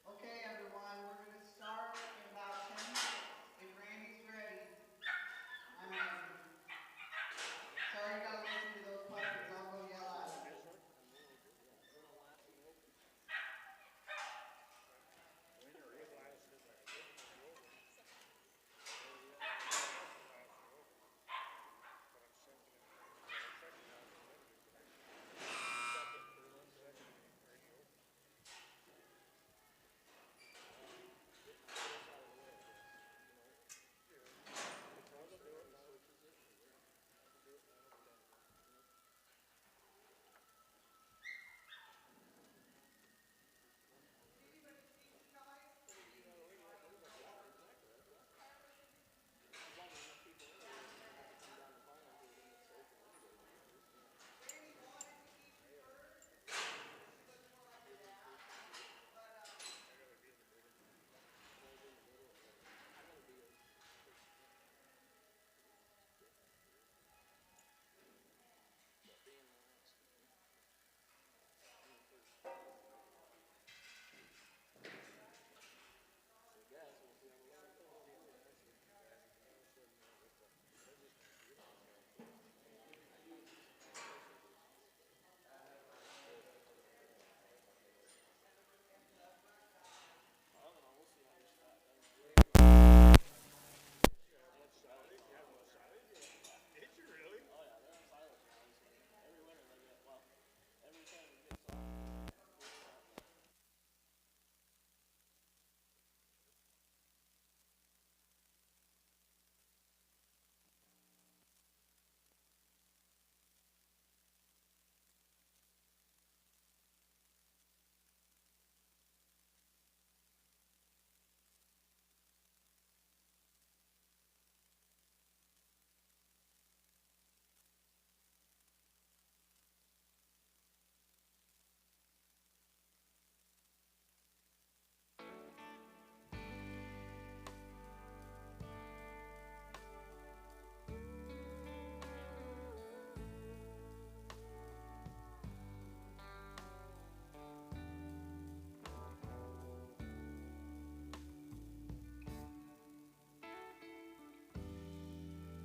Okay, everyone, we're going to start in about 10 minutes. If Randy's ready, I'm ready. Sorry you got to listen to those puppies. I'll go yell at them.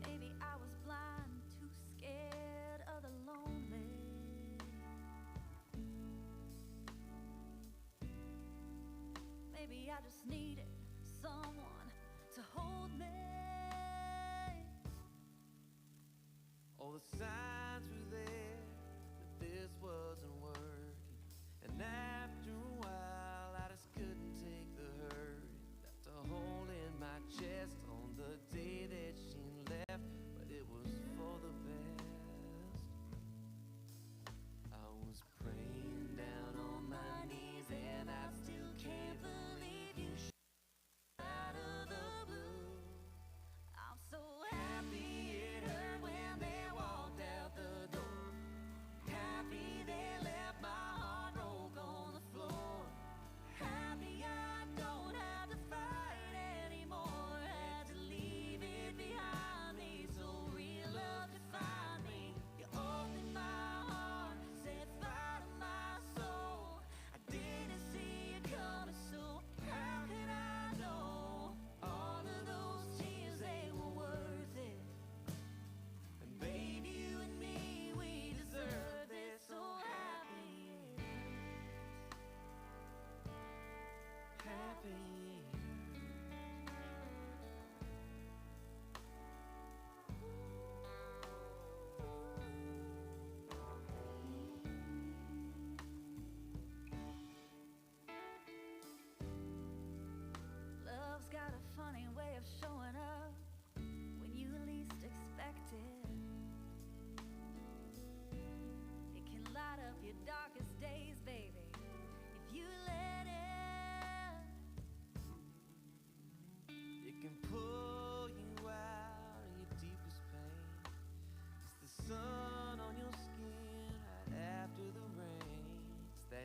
Maybe I was blind, too scared of the lonely. Maybe I just needed someone to hold me. All the signs were there that this wasn't working, and after a while I just couldn't take the hurt. Left a hole in my chest on the day that she left, but it was for the best. I was praying down on my knees, and I still can't believe you shot out of the blue. I'm so happy it hurt when they walked out the door. Happy they left.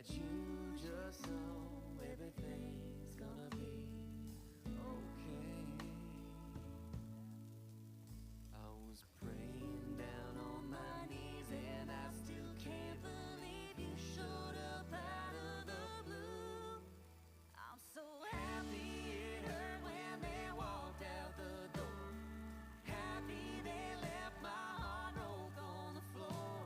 that you just know everything's gonna be okay. I was praying down on my knees and I still can't believe you showed up out of the blue. I'm so happy it hurt when they walked out the door. Happy they left my heart broke on the floor.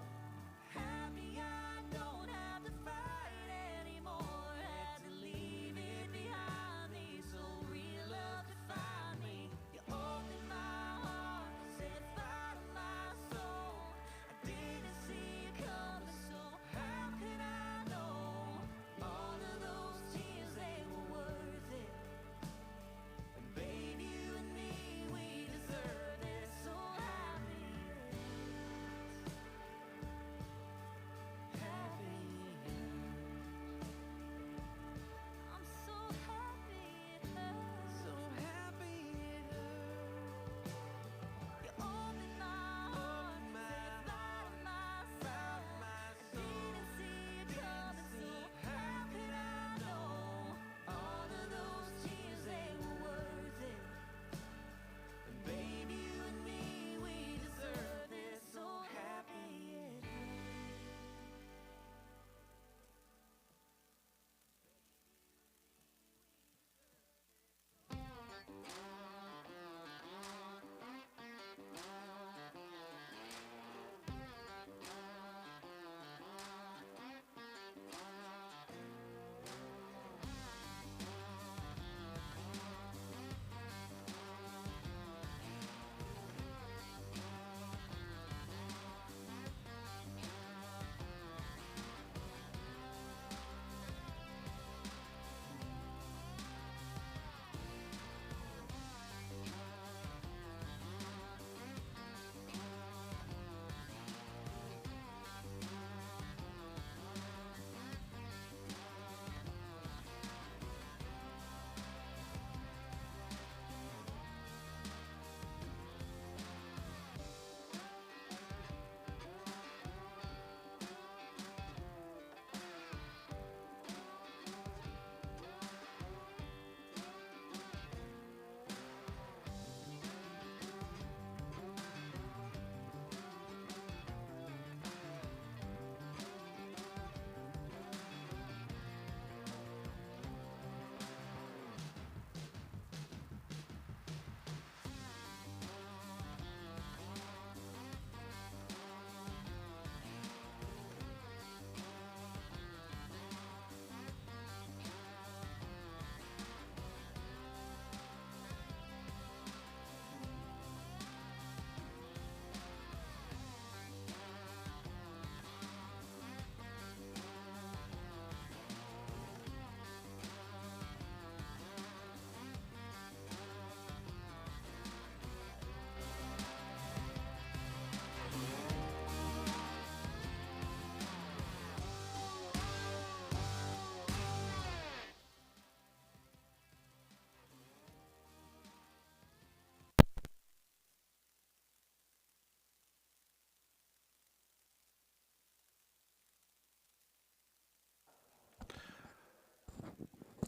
Happy I don't have to fight anymore. Had to leave it behind me so real love could find me. You opened my heart, set fire to my soul. I didn't see it coming, so how could I know? All of those tears, they were worth it. And babe, you and me, we deserve it. So happy it hurts. Happy it hurts. I'm so happy it hurts. So happy it hurts. You opened my heart, set fire to my soul. Didn't see it coming, so how could I know? All of those tears, they were worth it. And babe, you and me, we deserve it. So happy it hurts.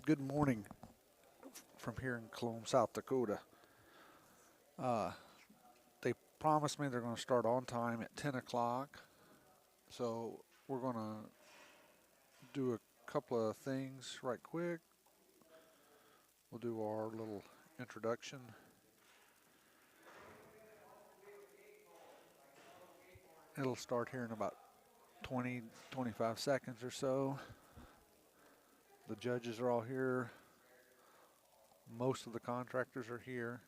Good morning from here in Cologne, South Dakota. Uh, they promised me they're going to start on time at 10 o'clock. So we're going to do a couple of things right quick. We'll do our little introduction. It'll start here in about 20, 25 seconds or so. The judges are all here. Most of the contractors are here.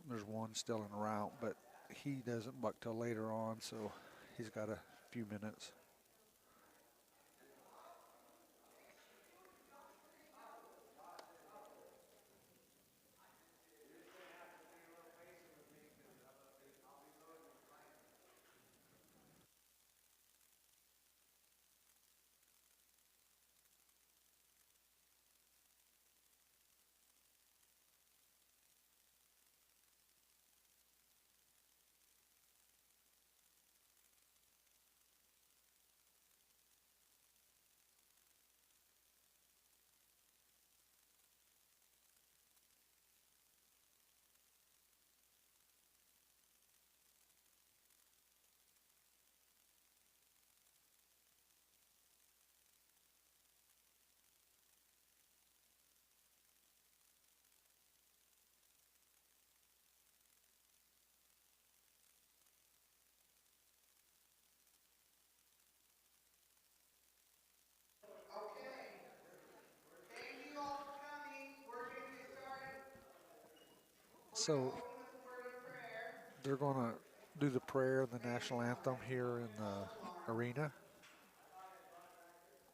There's one still en route, but he doesn't buck till later on, so he's got a few minutes. So they're going to do the prayer, the national anthem here in the arena.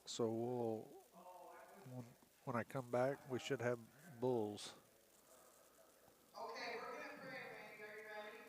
So when I come back, we should have bulls. Okay, we're gonna pray, Randy. Are you ready?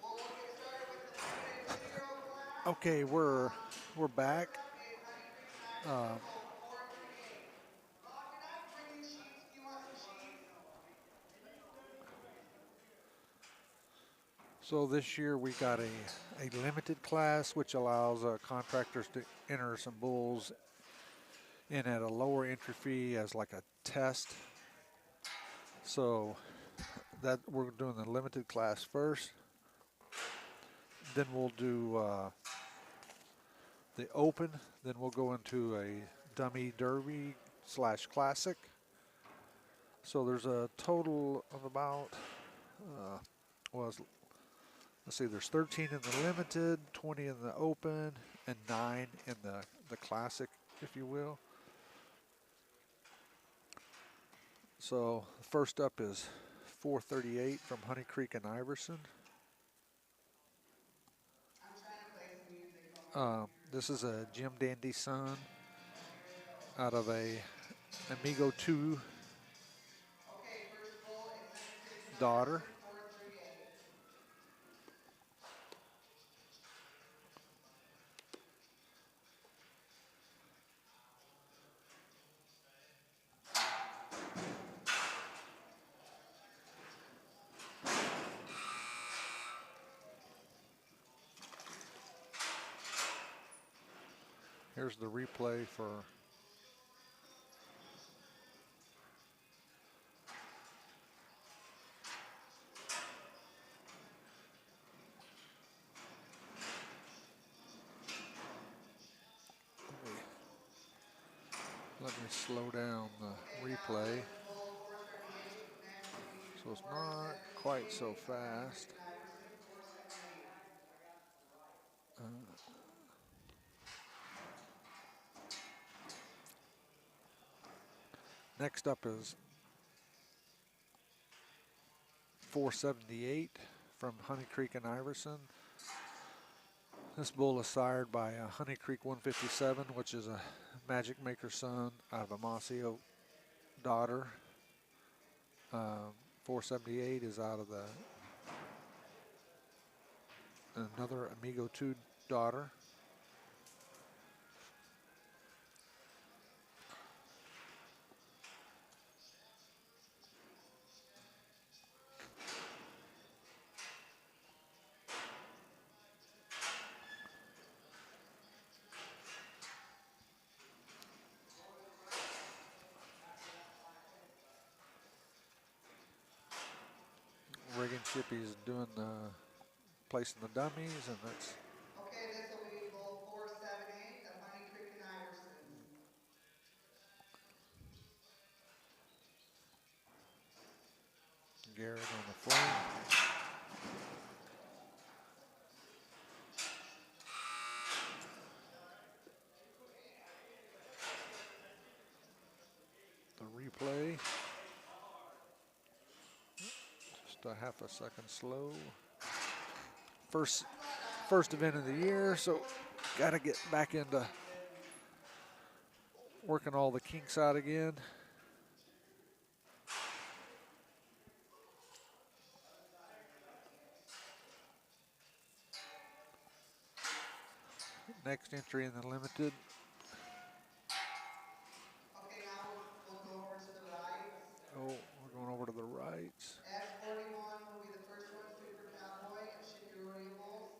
Well, we'll get started with the 7 and 2-year-old class. Okay, we're back. First up is Honey Creek and Iverson, code 438. Can I bring you sheets? Do you want some sheets? So this year we got a limited class, which allows contractors to enter some bulls in at a lower entry fee as like a test. So that we're doing the limited class first. Then we'll do the open. Then we'll go into a dummy derby / classic. So there's a total of about, let's see, there's 13 in the limited, 20 in the open, and 9 in the classic, if you will. So first up is 438 from Honey Creek and Iverson. I'm trying to play some music. Hold on. This is a Jim Dandy son out of a Amigo 2 Okay, first bull is Honey Creek and daughter. Iverson, 438. Here's the replay for let me slow down the replay Bull 438. Next will be so it's not quite so fast. Iverson, 478. Next up is 478 from Honey Creek and Iverson. This bull is sired by Honey Creek 157, which is a Magic Maker son out of a Mossy Oak daughter. 478 is out of another Amigo 2 daughter. Rigging Chippy's doing the placing the dummies, and that's Okay, this will be bull 478 of Honey Creek and Iverson. Garrett on the flame. The replay. Just a half a second slow. First event of the year, so got to get back into working all the kinks out again. Next entry in the limited. Okay, now we'll go over to the right. Oh, we're going over to the rights. S41 will be the first one, Super Cowboy and Ship Your Rodeo Bulls.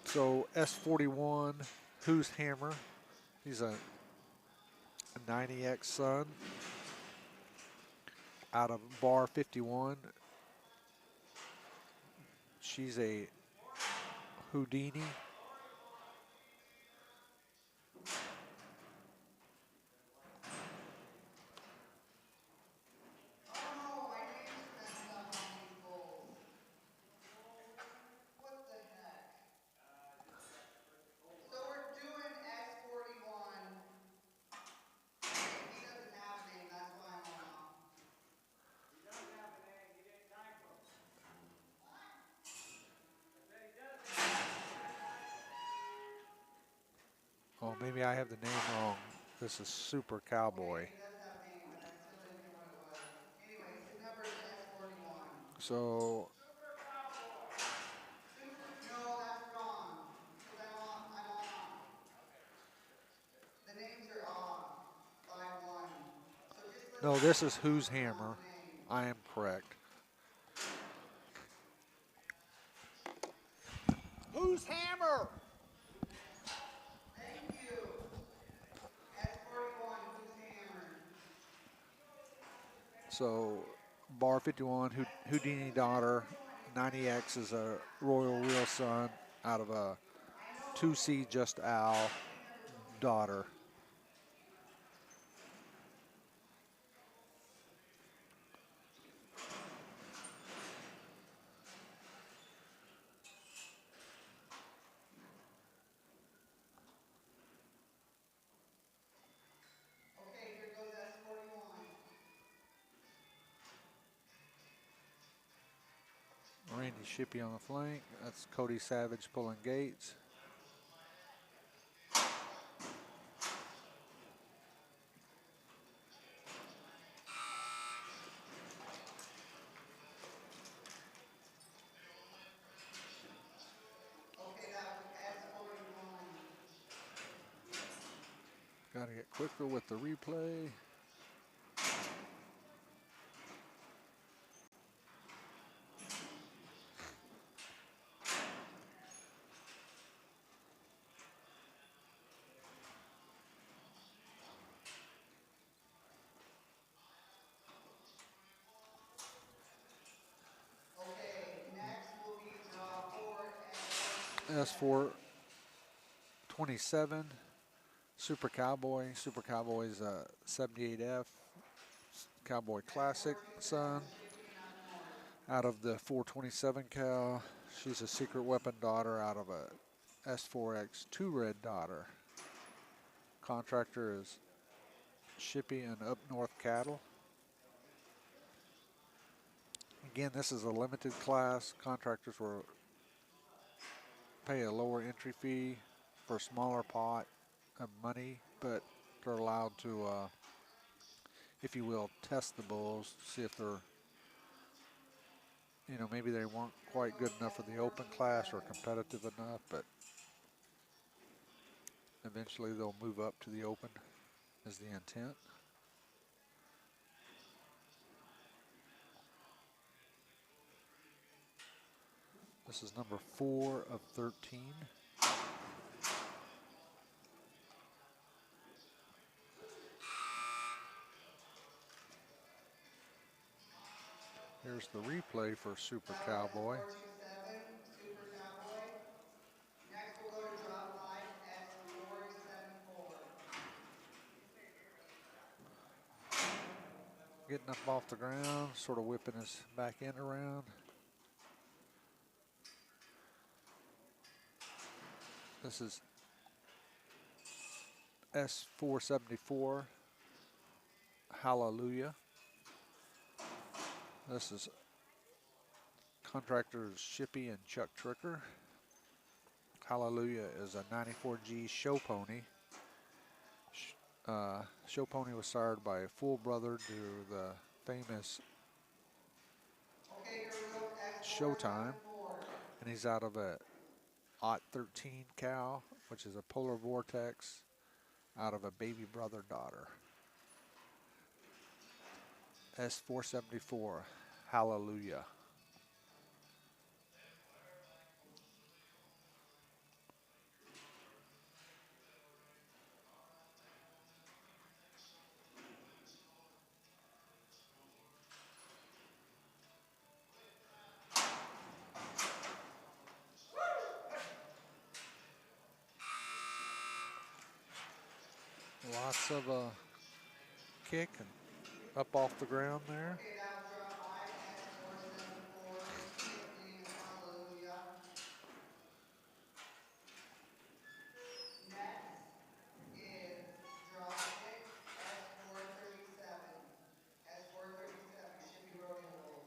So S41, Who's Hammer? He's a 90X son out of bar 51. She's a Houdini. Oh no, my name's messed up on these bulls. What the heck? So we're doing S41. He doesn't have a name, that's why I'm off. Oh, maybe I have the name wrong. This is Super Cowboy. He does have a name, but I still didn't hear what it was. Anyways, his number is S41. So No, that's wrong. Because I'm off. The names are off by one. So just listen no, this is to Who's the Hammer. name. I am correct. Who's Hammer? Thank you. S41, who's hammered? So bar 51, Houdini daughter. 90X is a Royal Real son out of a 2C Just Al daughter. Okay, here goes S41. Randy Shippey on the flank. That's Cody Savage pulling gates. Okay, that was S41. Got to get quicker with the replay. Okay, next will be draw 4 S4 27, Super Cowboy. Super Cowboy's a 78F Cowboy Classic son out of the 427 cow. She's a secret weapon daughter out of a S4X 2 red daughter. Contractor is Shippy and Up North cattle. Again, this is a limited class. Contractors will pay a lower entry fee for a smaller pot of money, but they're allowed to, if you will, test the bulls, see if they're, you know, maybe they weren't quite good enough for the open class or competitive enough, but eventually they'll move up to the open is the intent. This is number 4 of 13. Here's the replay for Super Cowboy. 427, Super Cowboy. Next we'll go to draw 5, S474. Getting up off the ground, sort of whipping his back end around. This is S474, Hallelujah. This is contractors Shippy and Chuck Tricker. Hallelujah is a 94G show pony. Show pony was sired by a full brother to the famous Okay, here we go. Showtime, S474. and he's out of a Ot 13 cow, which is a polar vortex, out of a baby brother daughter. S474, Hallelujah. Lots of kick and up off the ground there. Okay, now draw 5, S474. Name is Hallelujah. Next is draw 6, S437. S437, Shippy Rodeo Bulls.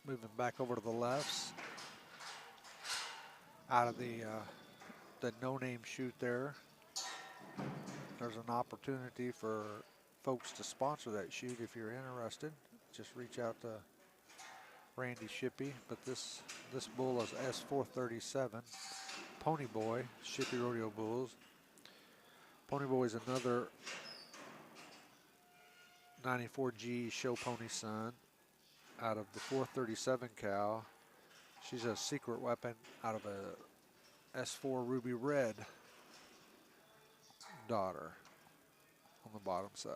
Moving back over to the lefts. Out of the no-name chute there. There's an opportunity for folks to sponsor that chute if you're interested. Just reach out to Randy Shippy. But this bull is S437, Pony Boy, Shippy Rodeo Bulls. Pony Boy is another 94G show pony son out of the 437 cow. She's a secret weapon out of a S4 Ruby Red daughter on the bottom side.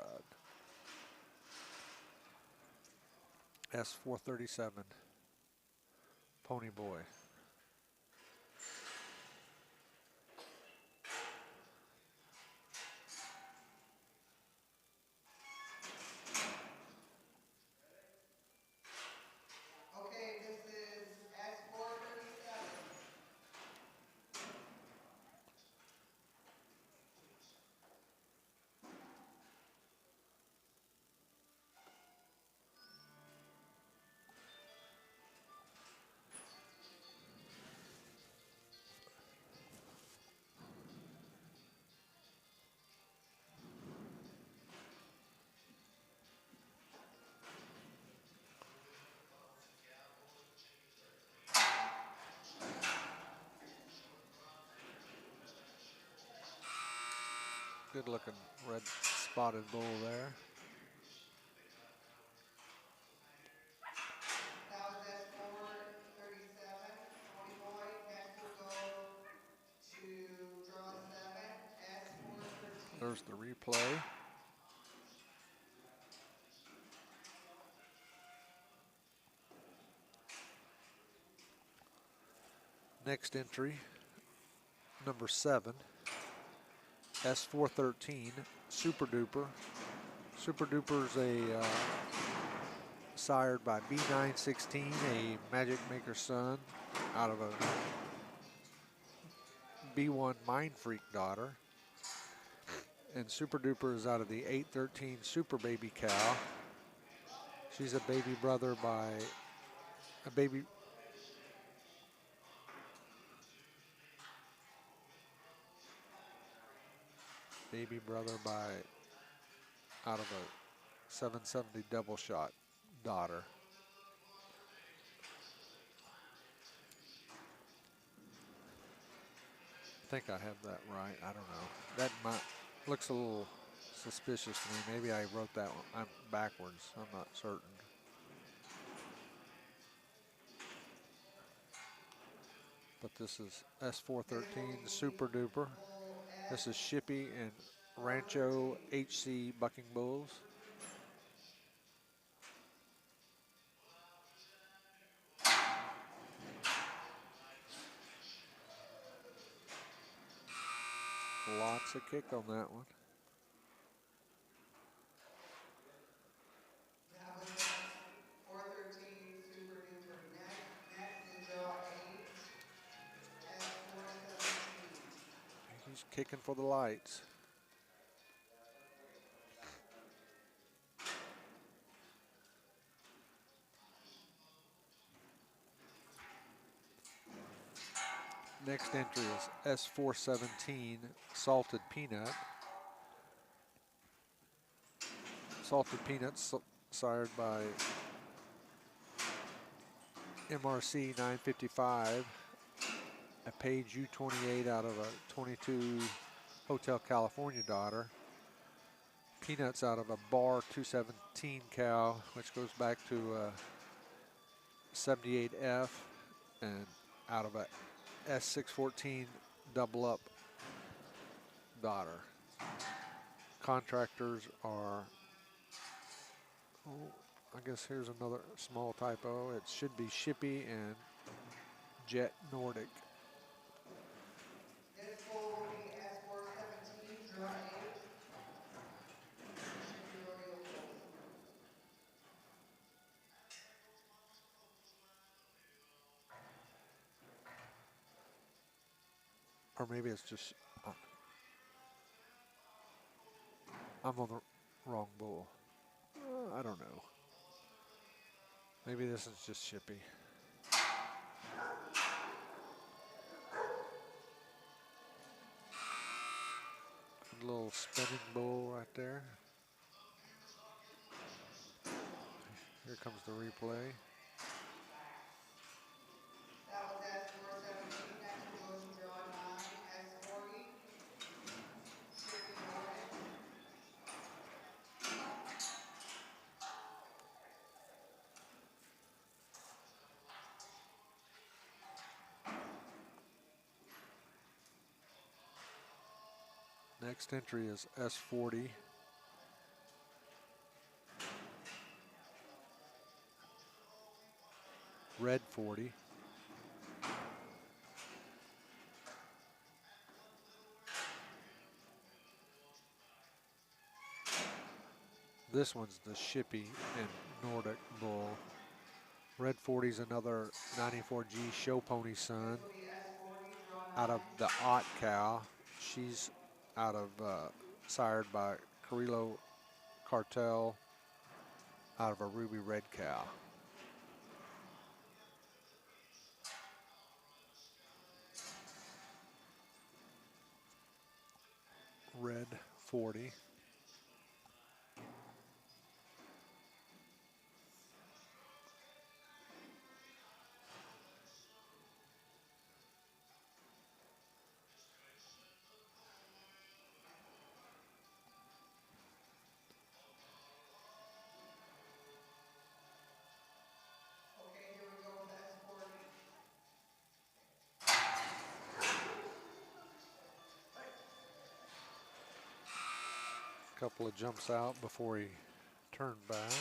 S437, Pony Boy. Okay, this is S437. Good looking red spotted bull there. That was S437, Pony Boy. Next we'll go to draw 7, S413. There's the replay. Next entry, number 7, S413, Super Duper. Super Duper's a sired by B916, a Magic Maker son, out of a B1 Mind Freak daughter. And Super Duper is out of the 813 Super Baby cow. She's a baby brother by a baby brother by out of a 770 double shot daughter. I think I have that right. I don't know. That might looks a little suspicious to me. Maybe I wrote that one I'm backwards. I'm not certain. But this is S413 Super Duper. This is Shippy and Rancho HC Bucking Bulls. Lots of kick on that one. That was 413 Super Duper. Next is draw 8 at 417. He's kicking for the lights. Next entry is S417 Salted Peanut. Salted Peanuts sired by MRC 955, a Page U28 out of a 22 Hotel California daughter. Peanuts out of a Bar 217 cow, which goes back to 78F, and out of a S614 double up daughter. Contractors are, I guess here's another small typo. It should be Shippy and Jet Nordic. This bull will be S417, draw 8. Shippy Rodeo Bulls. Or maybe it's just, I'm on the wrong bull. I don't know. Maybe this is just Shippy. A little spinning bull right there. Here comes the replay. That was S417. Next we go to draw 9, S40. Shippy Nordic. Next entry is S40. Red 40. This one's the Shippy and Nordic bull. Red 40 is another 94G show pony son out of the Ott cow. She's out of sired by Carrillo Cartel out of a ruby red cow. Red 40. Okay, here we go with S40. Couple of jumps out before he turned back.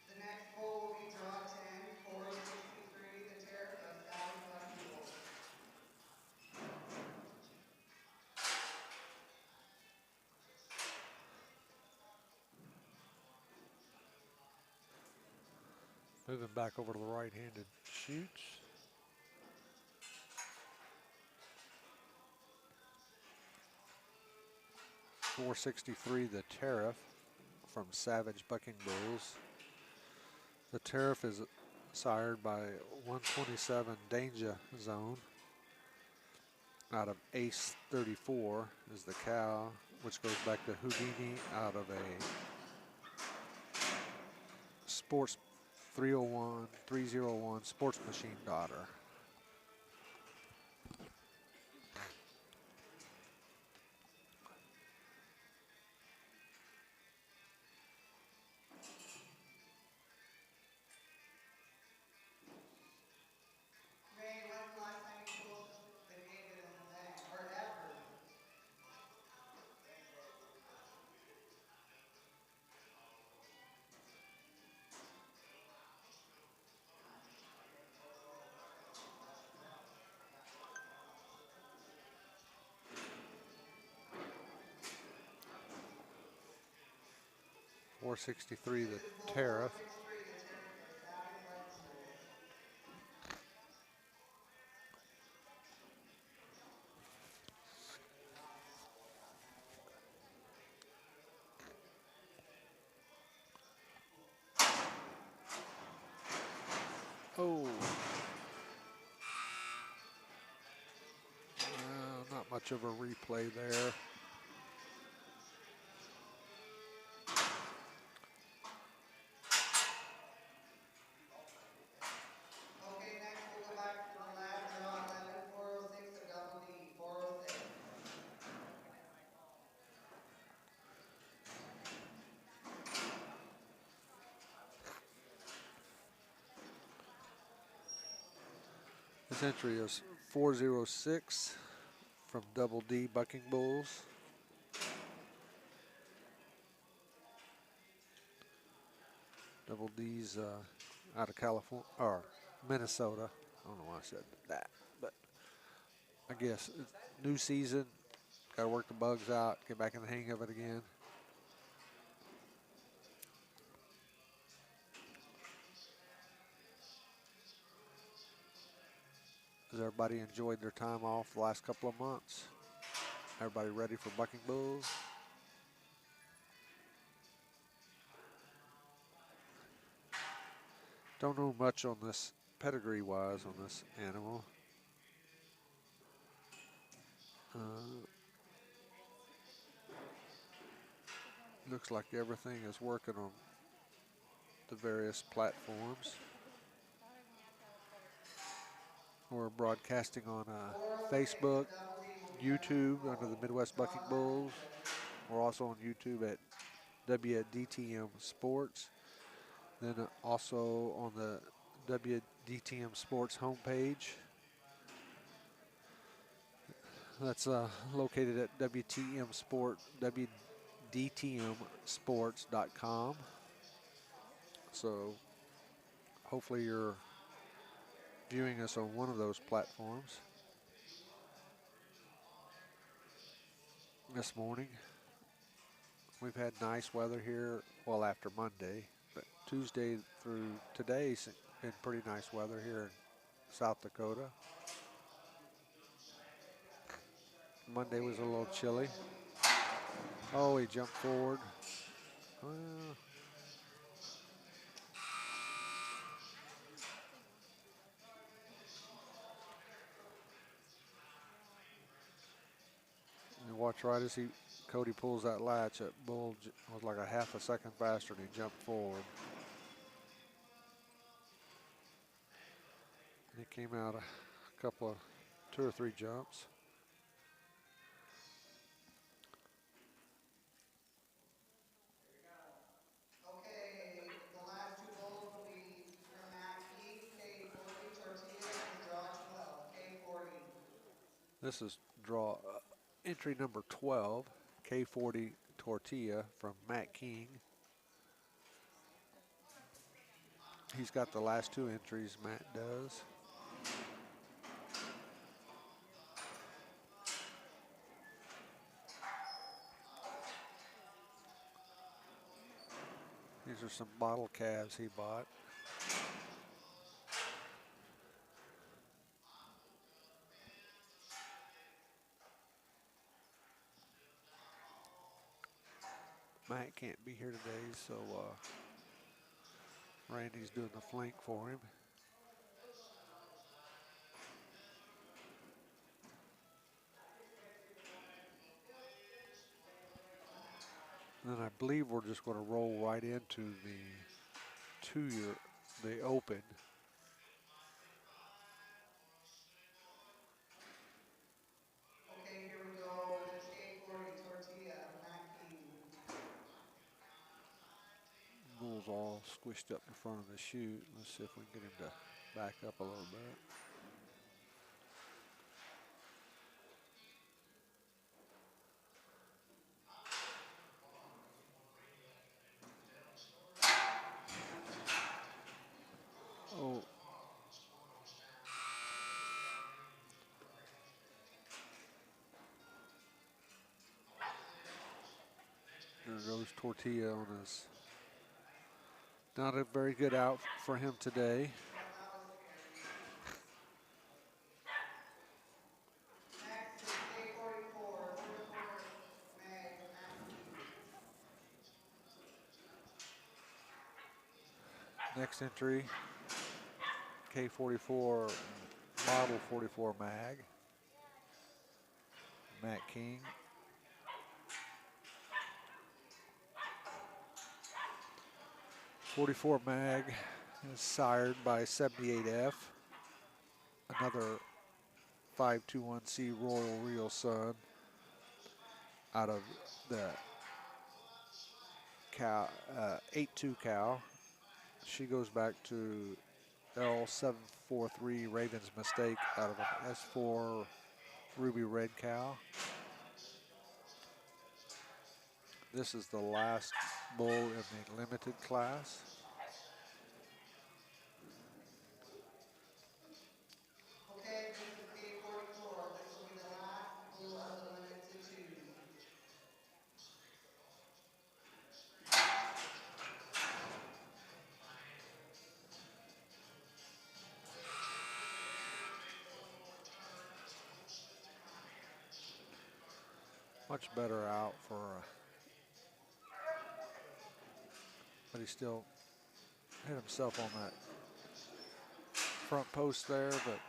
The next bull will be draw 10, 463, the Terrific Sally Bucking Bulls. Moving back over to the right-handed shoots. .463 the Tariff from Savage Bucking Bulls. The Tariff is sired by 127 Danger Zone out of Ace 34 is the cow, which goes back to Houdini out of a Sports 301 Sports Machine daughter. Ray, when's the last time you pulled the game in the thing? Or ever? .463 This is the bull Tariff. 463, the Terror from Savage Bucking Bulls. Oh. Not much of a replay there. Okay, next we'll go back to the lab draw 11, 406, a double D, 406. This entry is 406 from Double D Bucking Bulls. Double D's out of California or Minnesota. I don't know why I said that, but I guess it's new season. Got to work the bugs out, get back in the hang of it again. Has everybody enjoyed their time off the last couple of months? Everybody ready for Bucking Bulls? Don't know much on this pedigree-wise on this animal. Looks like everything is working on the various platforms. We're broadcasting on Facebook, YouTube under the Midwest Bucking Bulls. We're also on YouTube at WDTM Sports. Then also on the WDTM Sports homepage. That's located at WDTMsports.com. So hopefully you're viewing us on one of those platforms this morning. We've had nice weather here, well, after Monday, but Tuesday through today's been pretty nice weather here in South Dakota. Monday was a little chilly. Oh, he jumped forward. Well, and watch right as Cody pulls that latch, that bull was like a half a second faster and he jumped forward. He came out a couple of 2 or 3 jumps. Okay, the last two bulls will be from Matt King, K40, Tortilla, and draw 12, K40. This is draw entry number 12, K40 Tortilla from Matt King. He's got the last 2 entries, Matt does. These are some bottle calves he bought. Matt can't be here today, so Randy's doing the flank for him. And then I believe we're just going to roll right into the open. Okay, here we go with the K40 tortilla, Matt King. Bull's all squished up in front of the chute. Let's see if we can get him to back up a little bit. Oh. There goes Tortilla on his. Not a very good out for him today. Next is K44, 44 mag, Matt King. Next entry, K44 model 44 mag. Matt King. .44 mag is sired by 78F, another 521C Royal Real Son out of the cow, 8-2 cow. She goes back to L743 Raven's Mistake out of an S4 Ruby Red cow. This is the last bull in the limited class. Okay, this is K44. This will be the last bull of the limited two. Much better out for, but he still hit himself on that front post there, but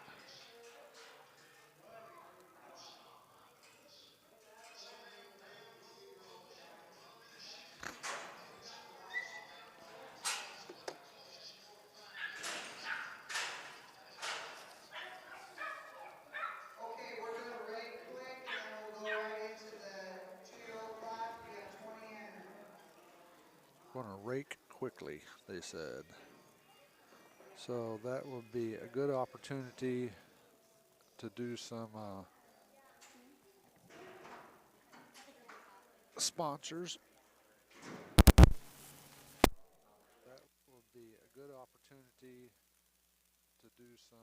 Okay, we're going to rate quick, and then we'll go right into the 2-year-old class. We have 20 entered. going to rake quickly, they said. So that would be a good opportunity to do some sponsors. That would be a good opportunity to do some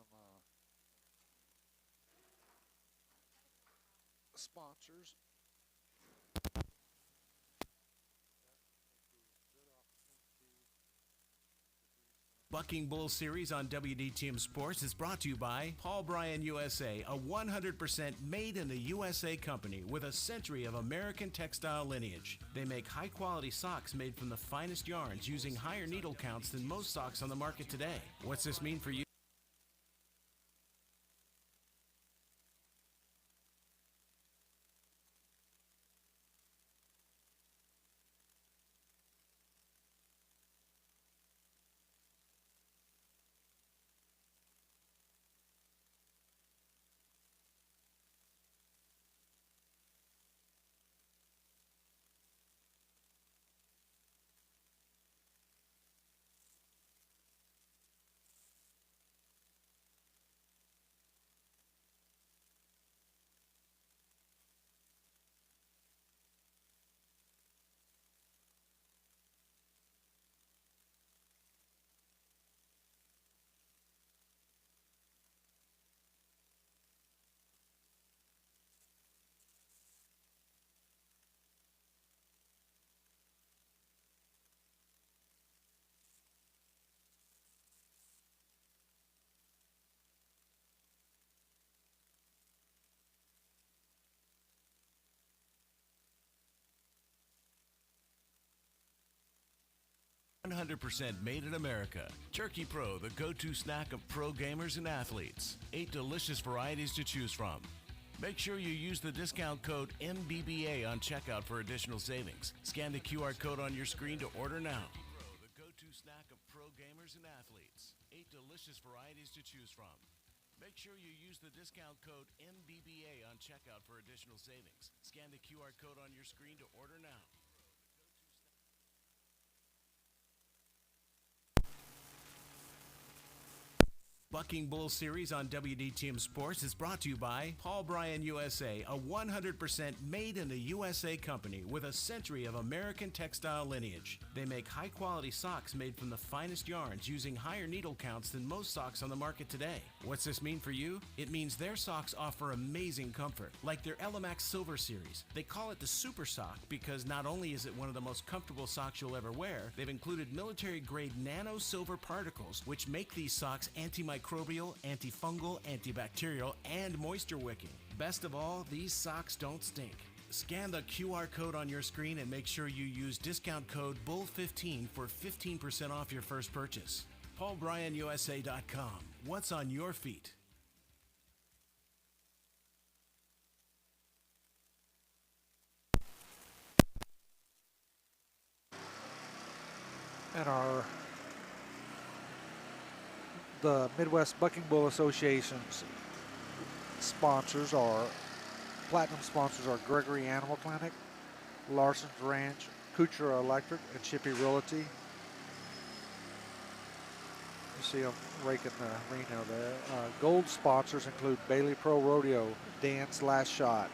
sponsors. Bucking Bull Series on WDTM Sports is brought to you by Paul Bryan USA, a 100% made in the USA company with a century of American textile lineage. They make high-quality socks made from the finest yarns using higher needle counts than most socks on the market today. What's this mean for you? 100% made in America. Jerky Pro, the go-to snack of pro gamers and athletes. 8 delicious varieties to choose from. Make sure you use the discount code MBBA on checkout for additional savings. Scan the QR code on your screen to order now. Jerky Pro, the go-to snack of pro gamers and athletes. 8 delicious varieties to choose from. Make sure you use the discount code MBBA on checkout for additional savings. Scan the QR code on your screen to order now. Bucking Bull Series on WDTM Sports is brought to you by Paul Bryan USA, a 100% made in the USA company with a century of American textile lineage. They make high-quality socks made from the finest yarns using higher needle counts than most socks on the market today. What's this mean for you? It means their socks offer amazing comfort, like their Elemax Silver Series. They call it the Super Sock because not only is it one of the most comfortable socks you'll ever wear, they've included military-grade nano silver particles, which make these socks antimicrobial, antifungal, antibacterial, and moisture wicking. Best of all, these socks don't stink. Scan the QR code on your screen and make sure you use discount code BULL15 for 15% off your first purchase. PaulBryanUSA.com. What's on your feet? And the Midwest Bucking Bull Association's sponsors are, platinum sponsors are Gregory Animal Clinic, Larson's Ranch, Kuchera Electric, and Chippy Realty. You see them raking the Reno there. Gold sponsors include Bailey Pro Rodeo, Dan's Last Shot,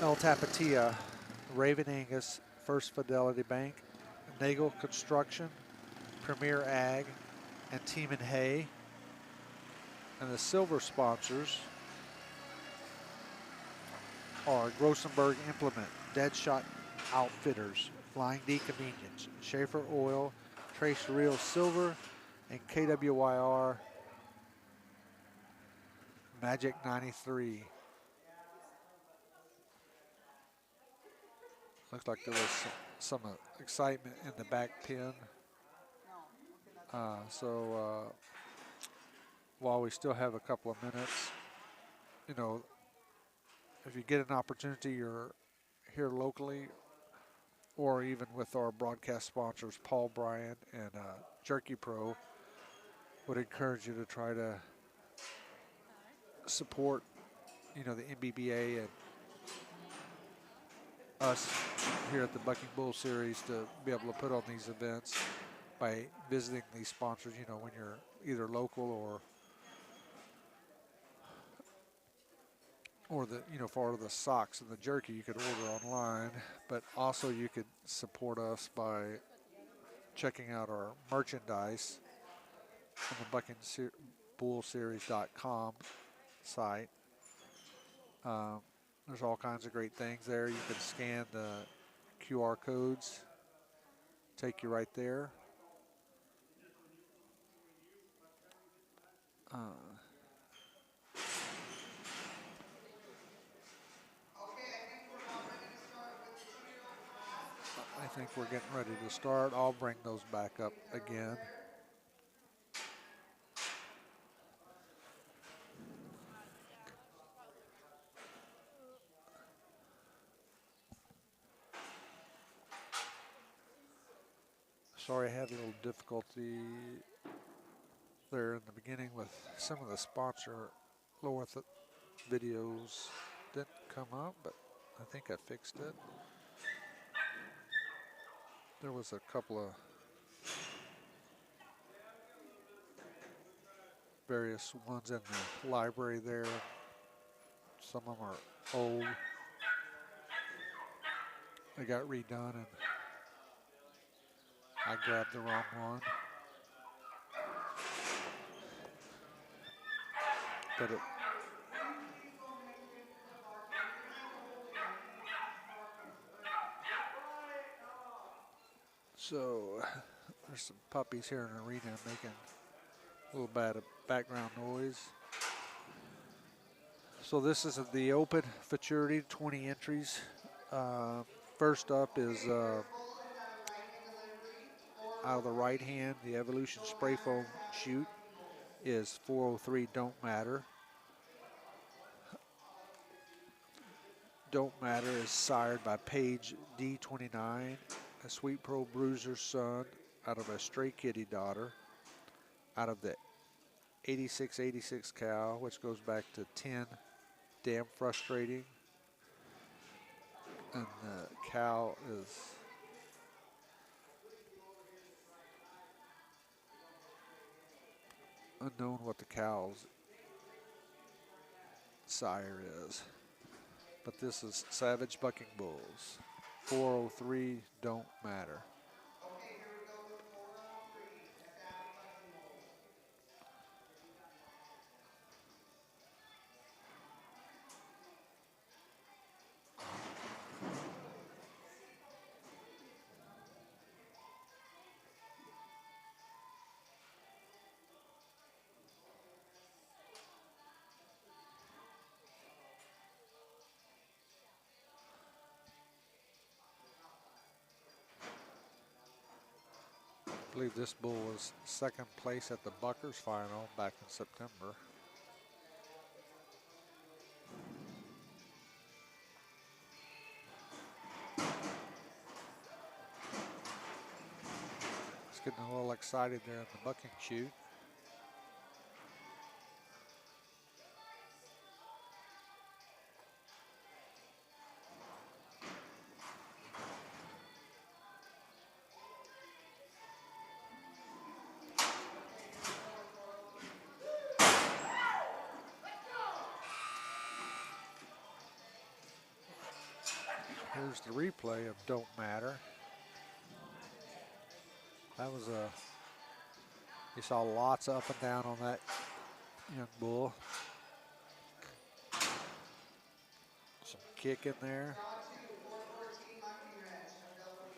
El Tapatia, Raven Angus, First Fidelity Bank, Nagel Construction, Premier Ag, and Team and Hay. And the silver sponsors are Grossenberg Implement, Deadshot Outfitters, Flying D Convenience, Schaefer Oil, Trace Real Silver, and KWYR Magic 93. Looks like there was some excitement in the back pin. While we still have a couple of minutes, you know, if you get an opportunity, you're here locally, or even with our broadcast sponsors, Paul Bryan and Jerky Pro, would encourage you to try to support, you know, the MBBA and us here at the Bucking Bull Series to be able to put on these events by visiting these sponsors, you know, when you're either local or the, you know, for the socks and the jerky you could order online, but also you could support us by checking out our merchandise on the buckingbullseries.com site. There's all kinds of great things there. You can scan the QR codes, take you right there. I think we're getting ready to start. I'll bring those back up again. Sorry, I had a little difficulty there in the beginning with some of the sponsor lower videos didn't come up, but I think I fixed it. There was a couple of various ones in the library there. Some of them are old. They got redone and I grabbed the wrong one. But so there's some puppies here in the arena making a little bit of background noise. So this is the open futurity, 20 entries. First up is out of the right hand, the Evolution Spray Foam chute is 403 Don't Matter. Don't Matter is sired by Paige D29, a Sweet Pro Bruiser son out of a Stray Kitty daughter, out of the 8686 cow, which goes back to 10 Damn Frustrating. And the cow is unknown what the cow's sire is. But this is Savage Bucking Bulls. 403 Don't Matter. Okay, here we go with 403. That's Savage Bucking Bulls. I believe this bull was second place at the Buckers final back in September. It's getting a little excited there in the bucking chute. Here's the replay of Don't Matter. That was you saw lots up and down on that young bull. Some kick in there. Draw 2, 414 Monkey Ranch of Delaware.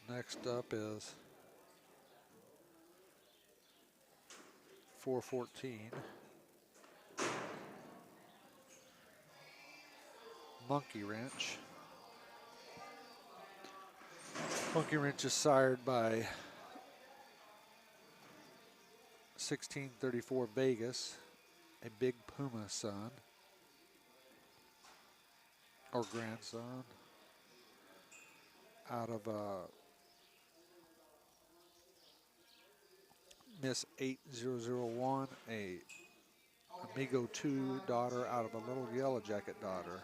Next up is 414 Monkey Wrench. Monkey Wrench is sired by 1634 Vegas, a Big Puma son or grandson, out of Miss 8001, a Amigo 2 daughter out of a Little Yellow Jacket daughter.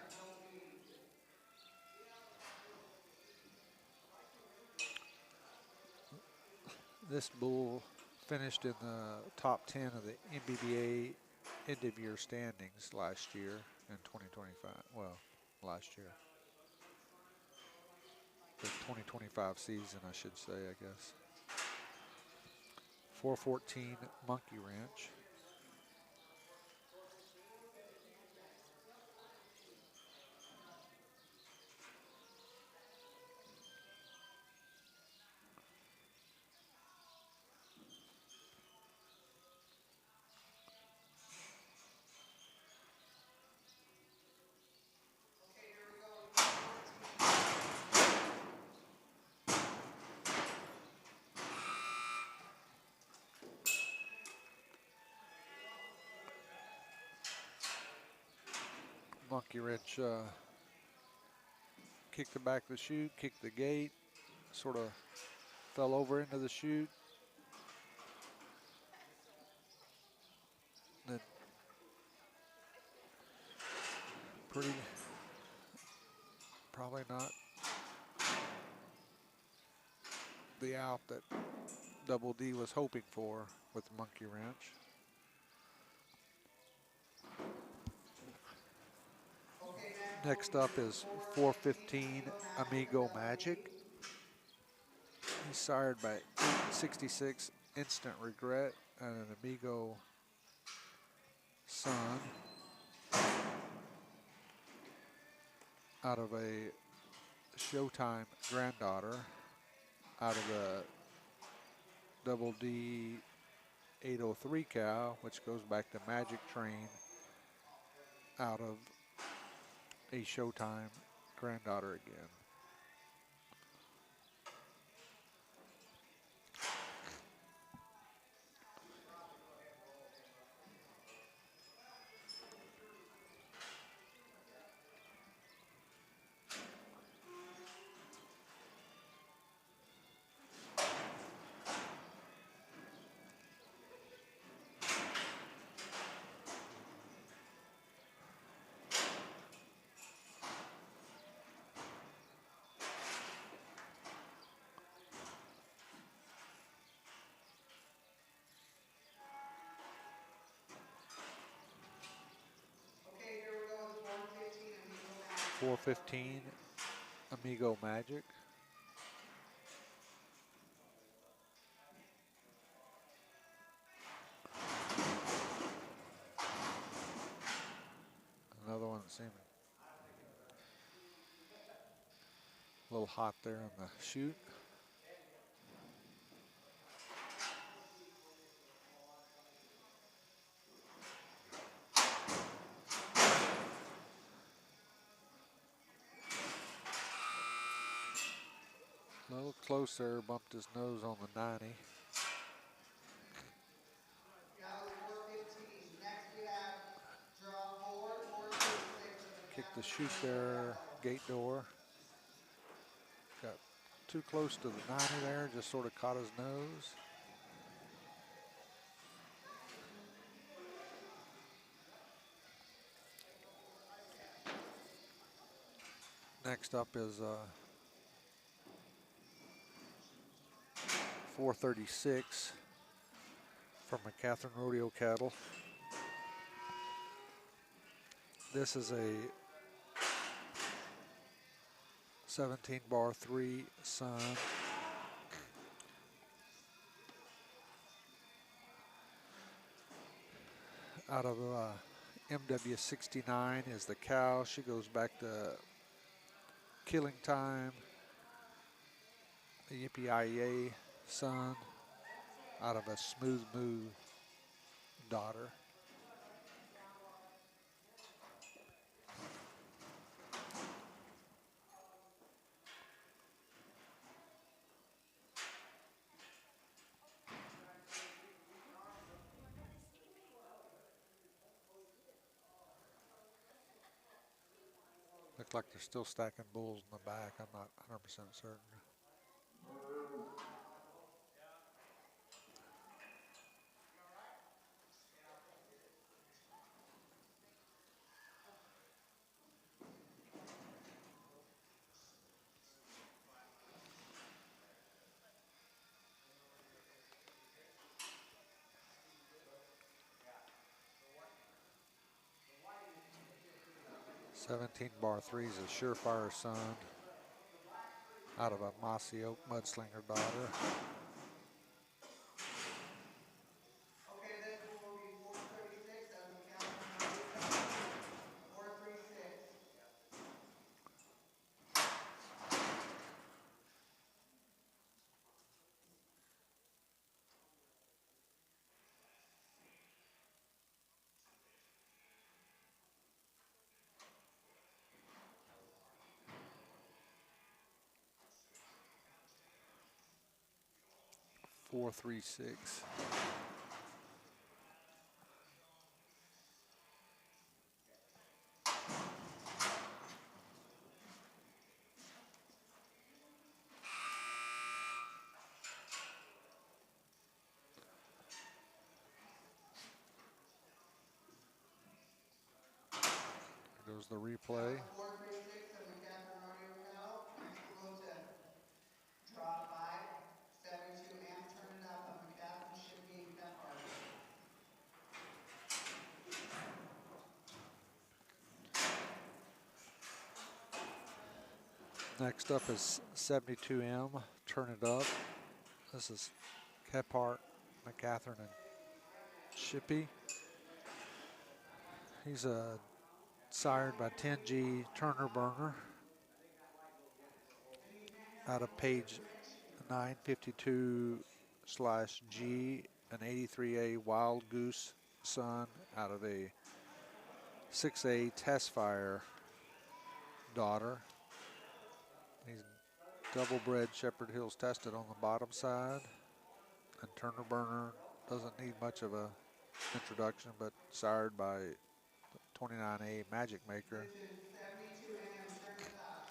This bull finished in the top 10 of the MBBA end of year standings last year in 2025. Well, last year. The 2025 season, I should say, I guess. 414 Monkey Ranch. Monkey Wrench kicked the back of the chute, kicked the gate, sort of fell over into the chute. Then probably not the out that Double D was hoping for with the Monkey Wrench. Next up is 415 Amigo Magic. He's sired by 866 Instant Regret and an Amigo son out of a Showtime granddaughter. out of the Double D 803 cow, which goes back to Magic Train out of a Showtime granddaughter again. Okay, here we go with 415 Amigo Magic. 415 Amigo Magic. Another one that seemed a little hot there on the shoot. A little closer, bumped his nose on the 90. That was 415. Next we have draw 4, 436 of the Kicked the Captain chute there, gate door. Got too close to the 90 there, just sort of caught his nose. Next up is 436 from a Catherine Rodeo cattle. This is a 17 bar 3 Sun. Out of MW69 is the cow. She goes back to Killing Time. The Yippee-yi-yay son out of a Smooth Moo daughter. Look like they're still stacking bulls in the back. I'm not 100% certain. "17 bar 3 is a Surefire son out of a Mossy Oak Mudslinger daughter. Okay, this one will be 436 of the Captain 436. 436. There goes the replay. 436 of the Captain Rodeo cow. Next we'll go to draw 5, 72 amp, turn it up of the Captain Shipping Pepper. Next up is 72M, Turn It Up. This is Kephart, McCatherine, and Shippy. He's sired by 10G Turner Burner out of Page 952/G, an 83A Wild Goose son out of a 6A Test Fire daughter. He's double bred Shepherd Hills tested on the bottom side. And Turner Burner doesn't need much of a introduction, but sired by 29A Magic Maker. Position 72M, turn it up.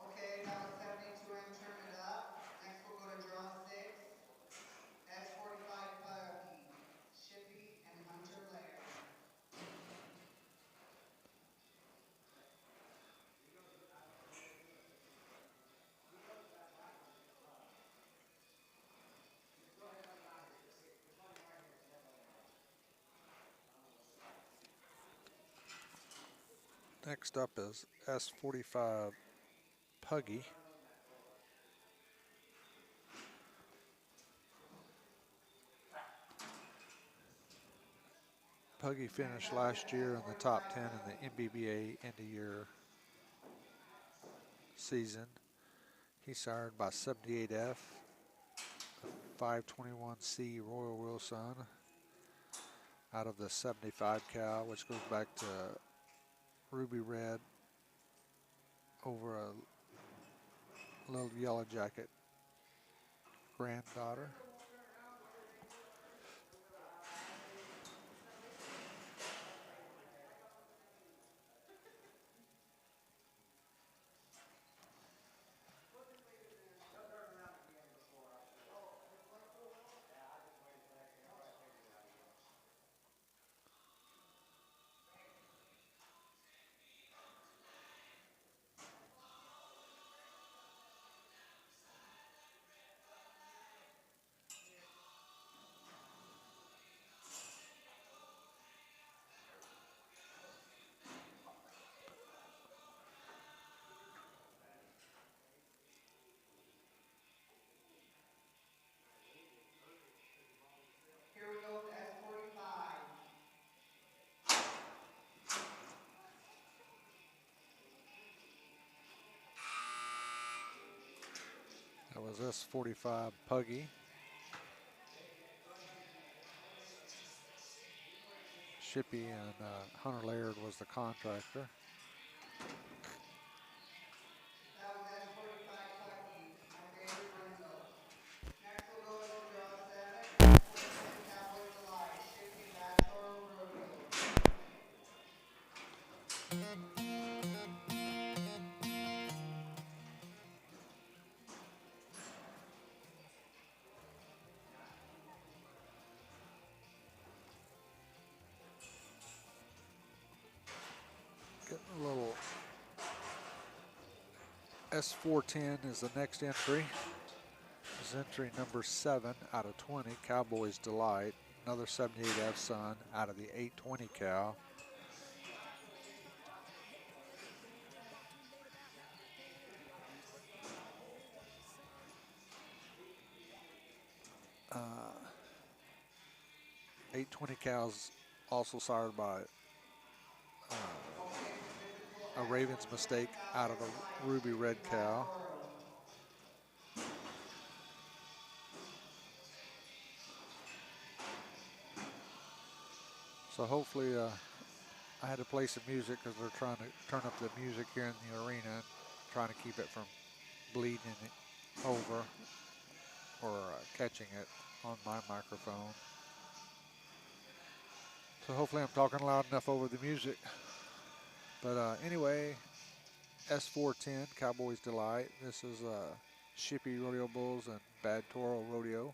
Okay, that was 72M, turn it up. Next we'll go to draw 6. S45 Puggy, Shippy, and Hunter Laird. Next up is S45 Puggy. Puggy finished last year in the top 10 in the MBBA end of year season. He's sired by 78F, 521C Royal Wilson out of the 75 cow, which goes back to Ruby Red over a little yellow jacket granddaughter. Here we go with S45. That was S45 Puggy. Shippy and Hunter Laird was the contractor. That was S45 Puggy, my favorite bundle. Next we'll go to draw 7. S47 Cowboy Delight, Shippy, Bachelor Rodeo. Getting a little S410 is the next entry. This is entry number 7 out of 20, Cowboys Delight. Another 78F son out of the 820 cow. Uh, 820 cows also sired by a Raven's Mistake out of a Ruby Red cow. So hopefully, I had to play some music because they're trying to turn up the music here in the arena, trying to keep it from bleeding over or catching it on my microphone. So hopefully I'm talking loud enough over the music. But anyway, S410 Cowboys Delight. This is Shippy Rodeo Bulls and Bad Toro Rodeo.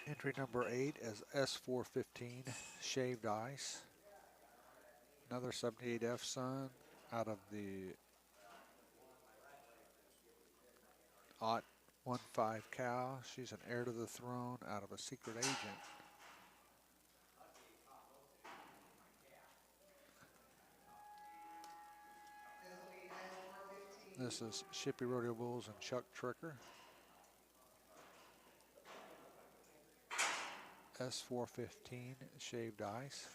Entry number 8 is S415 Shaved Ice. Another 78F son out of the Ot 15 cow. She's an heir to the throne out of a secret agent. This is Shippy Rodeo Bulls and Chuck Tricker. S415 Shaved Ice.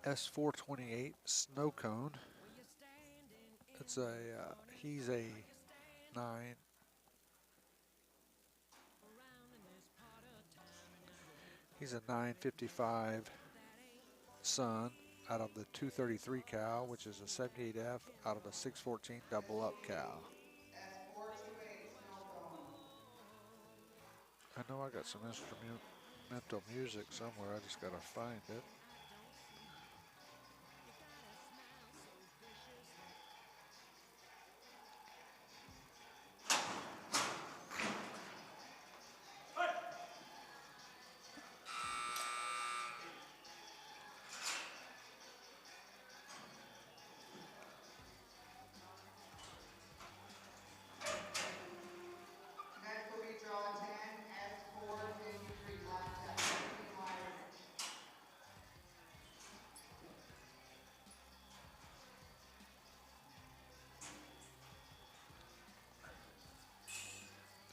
S428 Snow Cone. It's a he's a 9. He's a 955 son out of the 233 cow, which is a 78F out of a 614 double up cow. I know I got some instrumental music somewhere. I just gotta find it.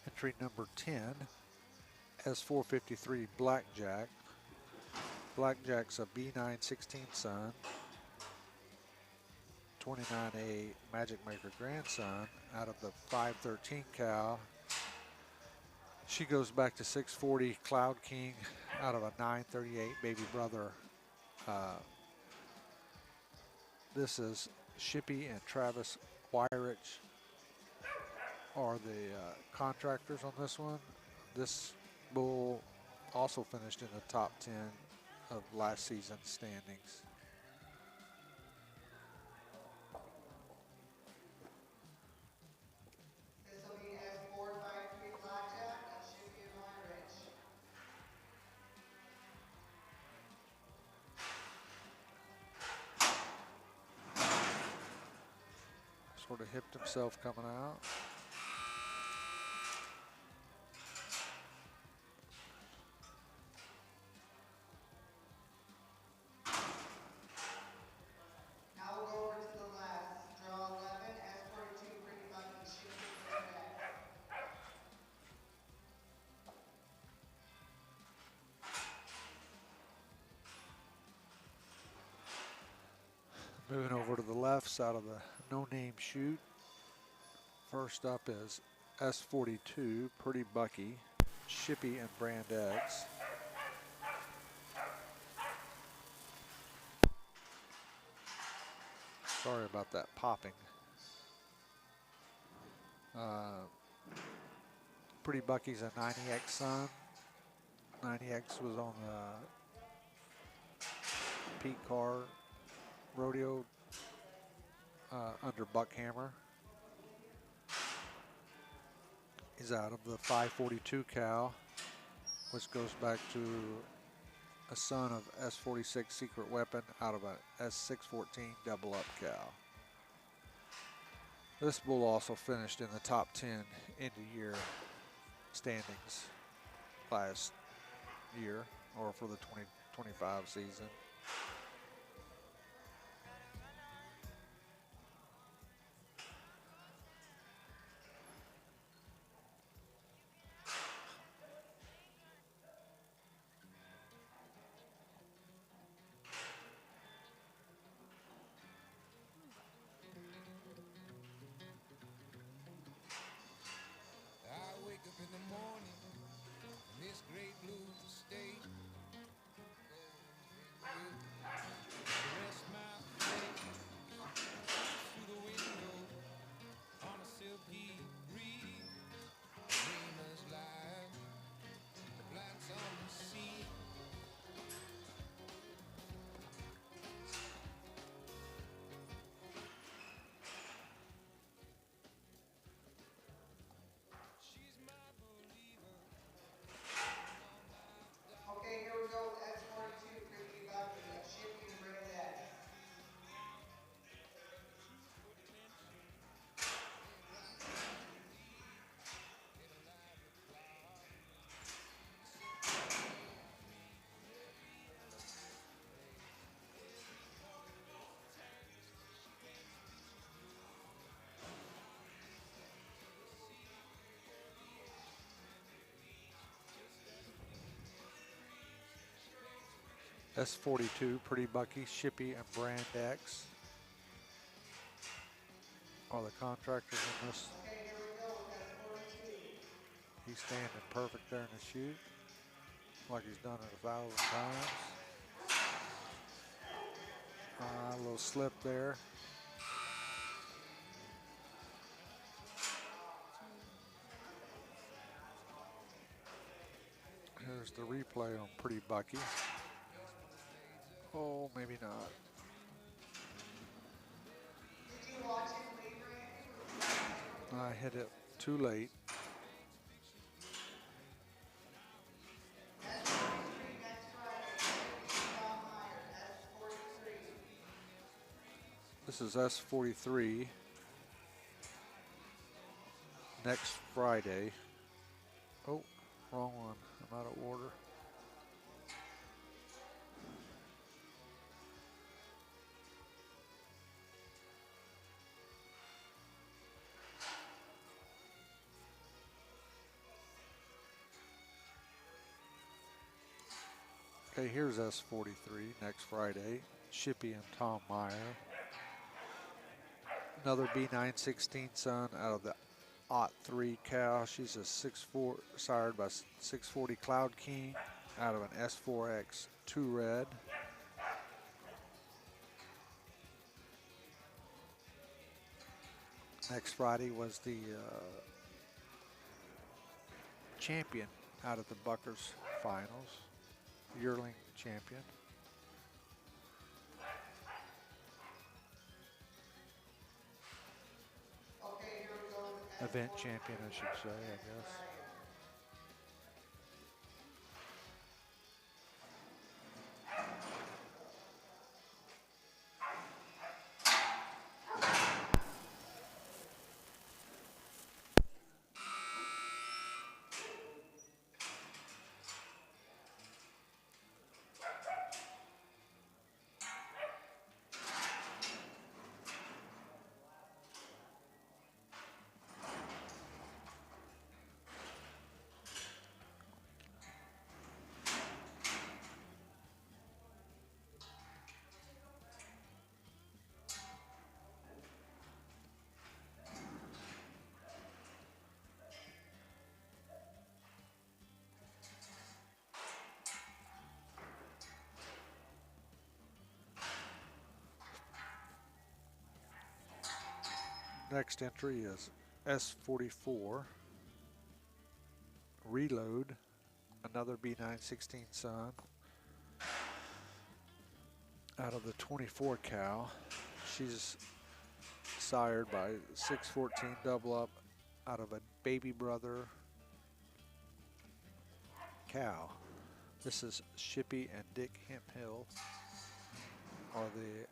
Entry number 10, S453 Blackjack. Blackjack's a B916 son, 29A Magic Maker grandson out of the 513 cow. She goes back to 640 Cloud King out of a 938 baby brother. This is Shippy and Travis Wyrich are the contractors on this one. This bull also finished in the top 10 of last season's standings. This will be S453 Blackjack of Shippy and Wyrich. Sort of hipped himself coming out. Moving over to the left side of the no-name chute. First up is S42, Pretty Bucky, Shippy and Brand X. Sorry about that popping. Pretty Bucky's a 90X son. 90X was on the Pete Carr rodeo under Buckhammer. He's out of the 542 cow, which goes back to a son of S46 Secret Weapon out of a S614 double up cow. This bull also finished in the top 10 end of year standings last year, or for the 2025 season. I wake up in the morning in this great blue state. Rest my face through the window on a silky breeze. Dreamers lie, the lights on the sea. She's my believer. Okay, here we go. S42, Pretty Bucky, that's Shippy and Brand X. S42, Pretty Bucky, Shippy and Brand X are the contractors in this. Okay, here we go with S42. He's standing perfect there in the chute, like he's done it 1,000 times. A little slip there. Here's the replay on Pretty Bucky. Oh, maybe not. Did you watch it late, Randy? I hit it too late. S43 next Friday. Shippy Tom Meyer, S43. This is S43. Next Friday. Oh, wrong one. I'm out of order. Okay, here's S43 next Friday. Shippy and Tom Meyer. Another B916 son out of the OT3 cow. She's a 6'4", sired by 640 Cloud King out of an S4X 2 red. Next Friday was the champion out of the Buckers finals, yearling champion. Okay, here we go with Event champion, I should say, I guess. Next entry is S44 Reload, another B916 son out of the 24 cow. She's sired by 614 double up out of a baby brother cow. This is Shippy and Dick Hemphill are the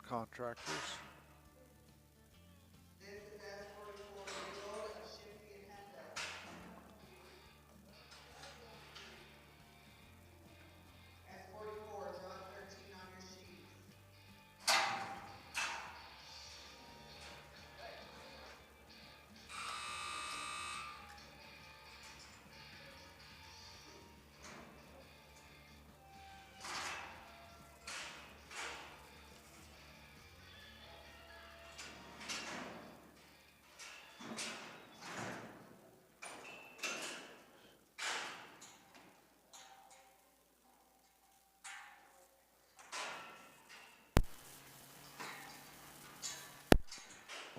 contractors. This is S44 Reload of Shippy and Hemphill. S44, draw 13 on your sheet.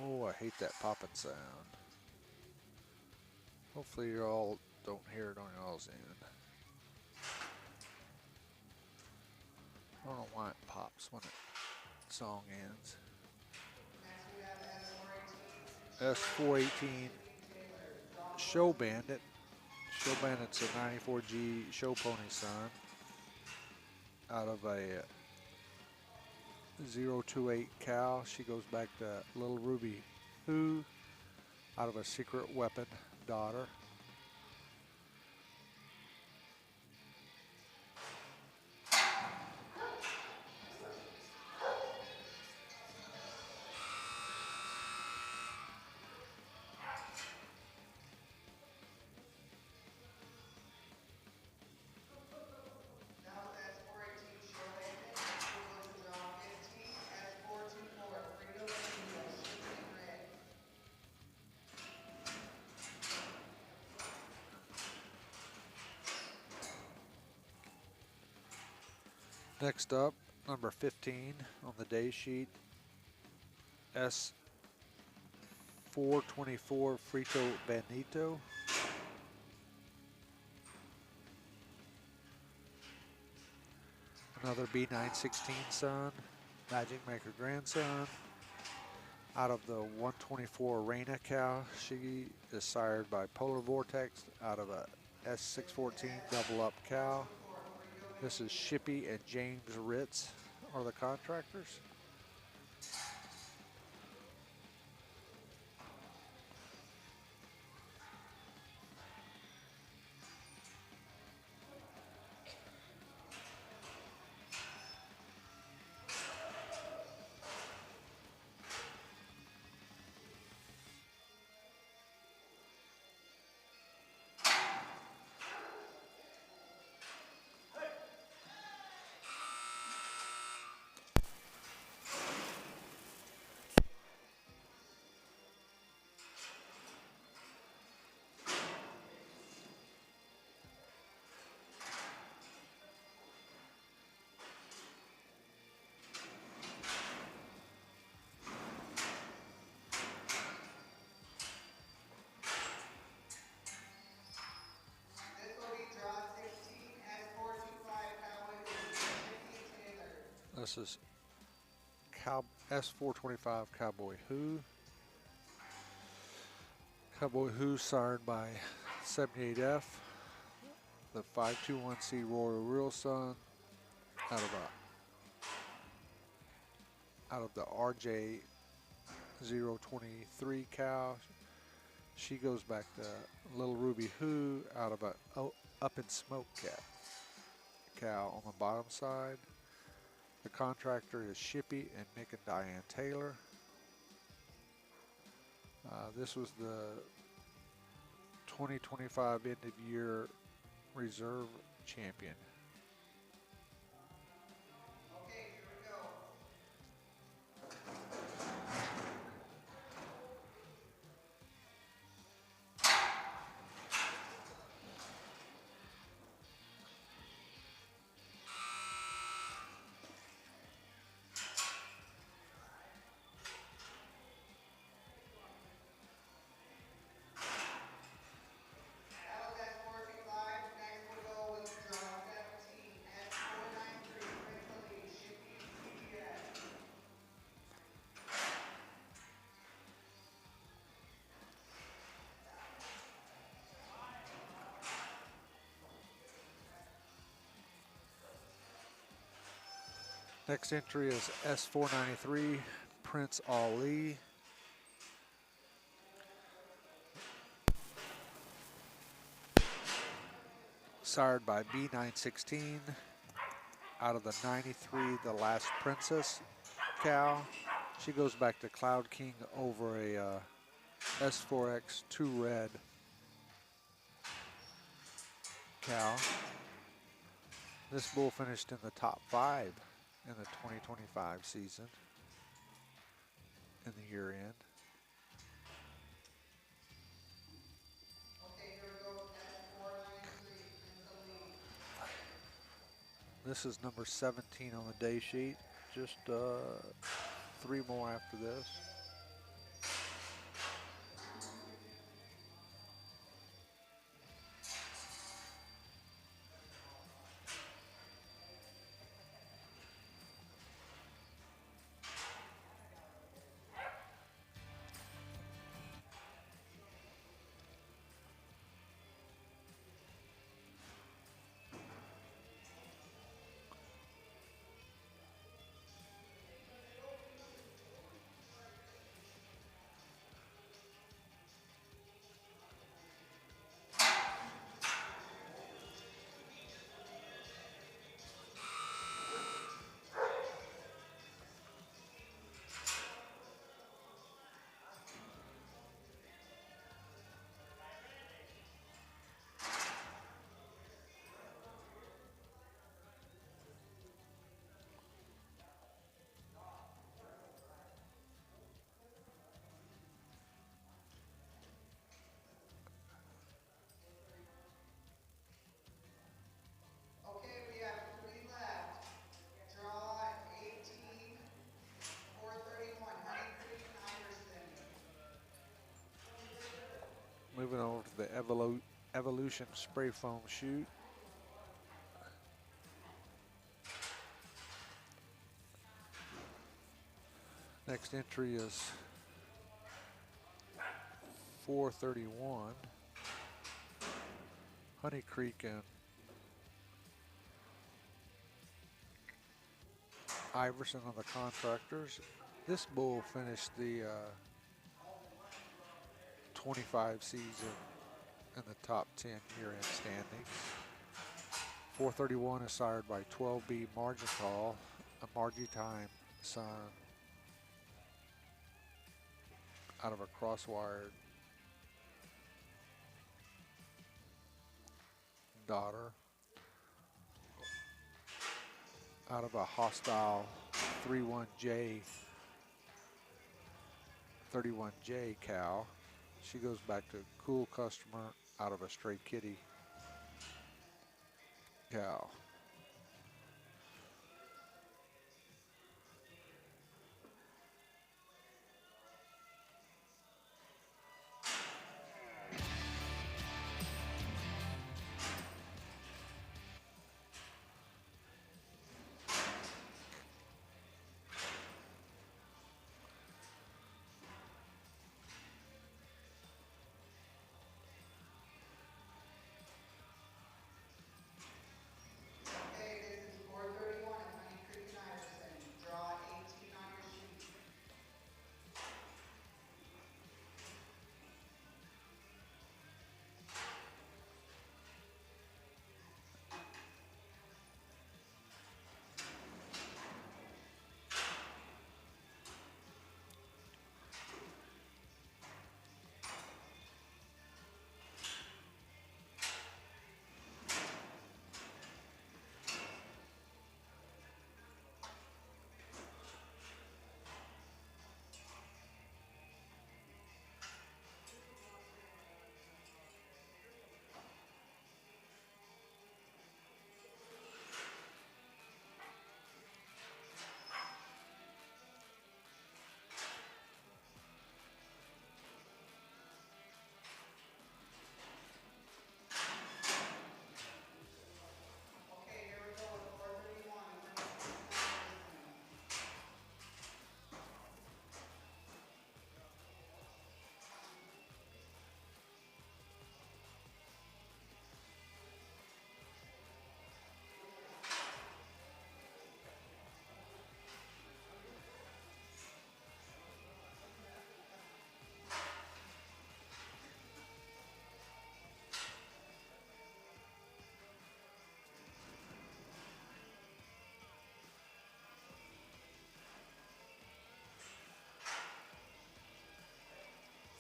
Oh, I hate that popping sound. Hopefully you all don't hear it on y'all's end. I don't know why it pops when the song ends. Next we have S418. S418 Show Bandit. Show Bandit's a 94G show pony son out of a 028 cow. She goes back to Little Ruby Who out of a Secret Weapon daughter. Now S418 Show Bandit. We'll go to draw 15. S424 Freedom India, Shippy and Red. Next up, number 15 on the day sheet, S424 Frito Benito. Another B916 son, Magic Maker grandson, out of the 124 Reina cow. She is sired by Polar Vortex out of a S614 double up cow. This is Shippy and James Ritz are the contractors. This will be draw 16. S425 Cowboy Who, Shippy and Taylor. This is S425 Cowboy Who. Cowboy Who sired by 78F. The 521C Royal Real Son out of the RJ 023 cow. She goes back to Little Ruby Who out of a Up in Smoke cow on the bottom side. The contractor is Shippy and Nick and Diane Taylor. This was the 2025 end of year reserve champion. Okay, here we go. Next entry is S493, Prince Ali. Sired by B916 out of the 93, the Last Princess cow. She goes back to Cloud King over a S4X 2 red cow. This bull finished in the top 5 in the 2025 season in the year end. Okay, here we go with S493, Prince Ali. This is number 17 on the day sheet. Just 3 more after this. Okay, we have 3 left. Draw 18, 431, Honey Creek and Iverson. Moving over to the Evolution Spray Foam Chute. Next entry is 431, Honey Creek and Iverson on the contractors. This bull finished the 25 season in the top 10 year-end standings. 431 is sired by 12B Margitol, a Margie Time son out of a cross-wired daughter out of a hostile 31J cow. She goes back to Cool Customer out of a Stray Kitty cow.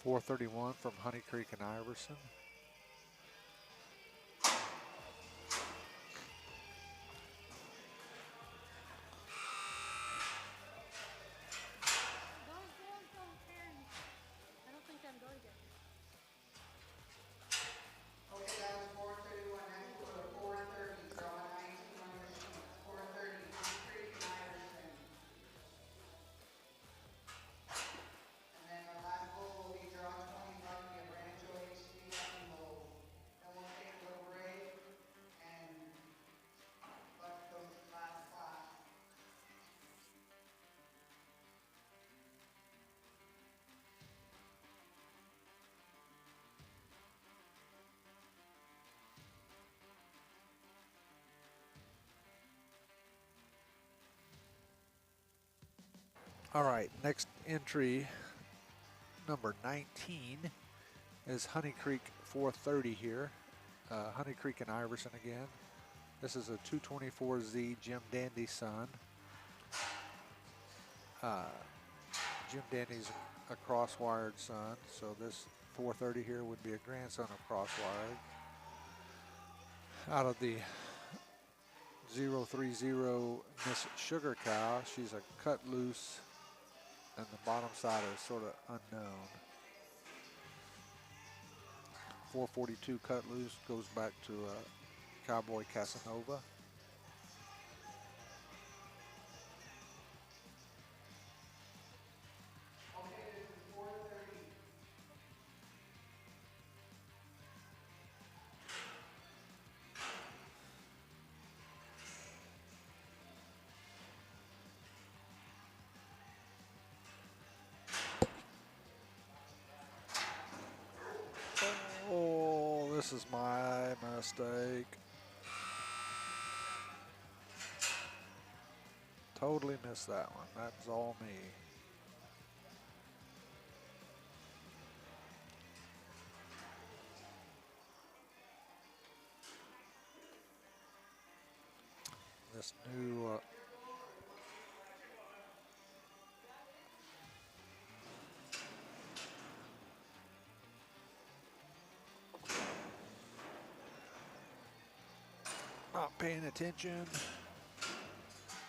431 from Honey Creek and Iverson. Okay, that was 431. Next we'll go to 430. Draw a 19 on your sheet. 430, Honey Creek and Iverson. And then our last bowl will be draw 20 lucky at Rancho HD Lucky Bowl. Then we'll take a little break and luck goes to last class. All right, next entry, number 19, is Honey Creek 430 here. Honey Creek and Iverson again. This is a 224Z Jim Dandy's son. Jim Dandy's a crosswired son, so this 430 here would be a grandson of crosswired. Out of the 030 Miss Sugar Cow, she's a cut loose, and the bottom side is sort of unknown. 442 cut loose goes back to Cowboy Casanova. Okay, this is 430. Oh, this is my mistake. Totally missed that one. That's all me. This new not paying attention.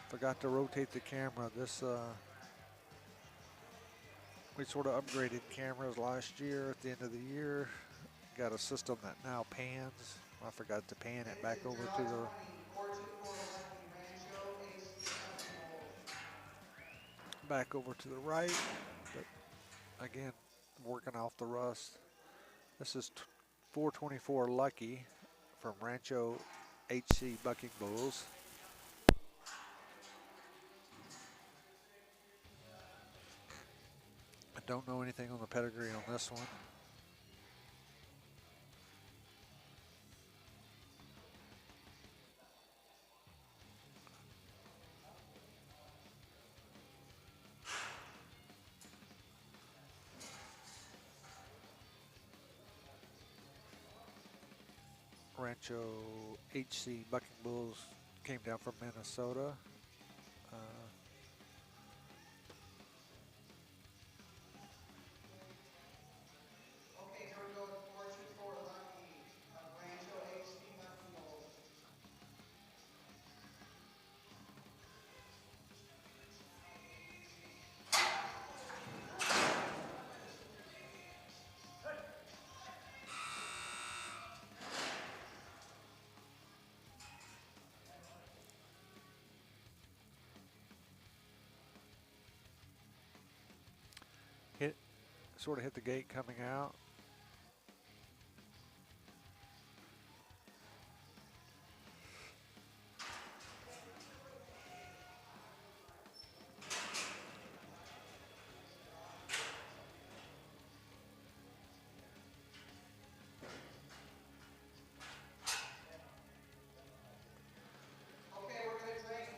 Forgot to rotate the camera. This we sort of upgraded cameras last year at the end of the year. Got a system that now pans. I forgot to pan it back over to the right. But again, working off the rust. This is 424 Lucky from Rancho HC Bucking Bulls. I don't know anything on the pedigree on this one. Rancho HC Bucking Bulls came down from Minnesota. Okay, here we go with 424 Lucky of Rancho HD Lucky Bowl. Sort of hit the gate coming out. Okay, we're going to drink.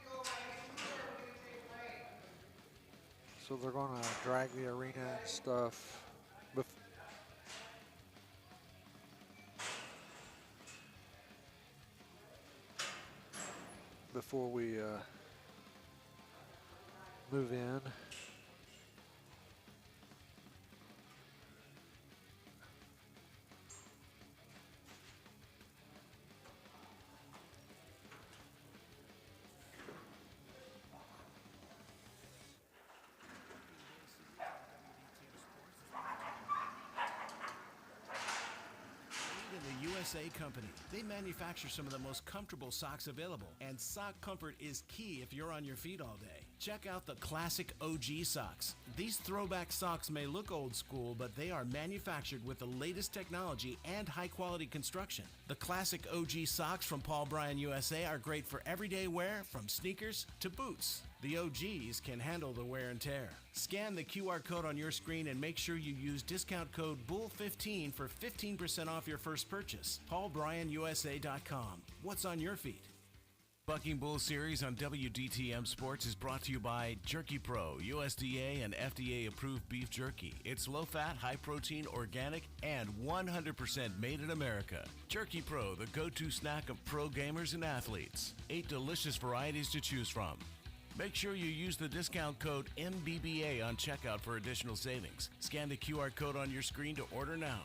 We're going to go right into it. We're going to take a break. So they're going to drag the arena and stuff before we move in. USA Company. They manufacture some of the most comfortable socks available, and sock comfort is key if you're on your feet all day. Check out the Classic OG socks. These throwback socks may look old school, but they are manufactured with the latest technology and high-quality construction. The Classic OG socks from Paul Bryan USA are great for everyday wear, from sneakers to boots. The OGs can handle the wear and tear. Scan the QR code on your screen and make sure you use discount code BULL15 for 15% off your first purchase. PaulBryanUSA.com. What's on your feet? Bucking Bull Series on WDTM Sports is brought to you by Jerky Pro, USDA and FDA approved beef jerky. It's low fat, high protein, organic, and 100% made in America. Jerky Pro, the go-to snack of pro gamers and athletes. 8 delicious varieties to choose from. Make sure you use the discount code MBBA on checkout for additional savings. Scan the QR code on your screen to order now.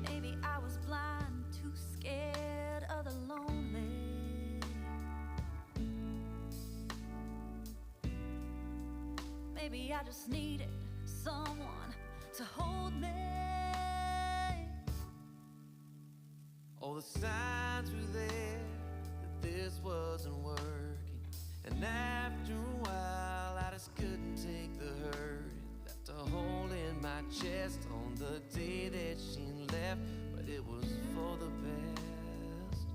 Maybe I was blind, too scared of the lonely. Maybe I just needed someone to hold me. All the signs were there that this wasn't working, and after a while I just couldn't take the hurt. Left a hole in my chest on the day that she left, but it was for the best.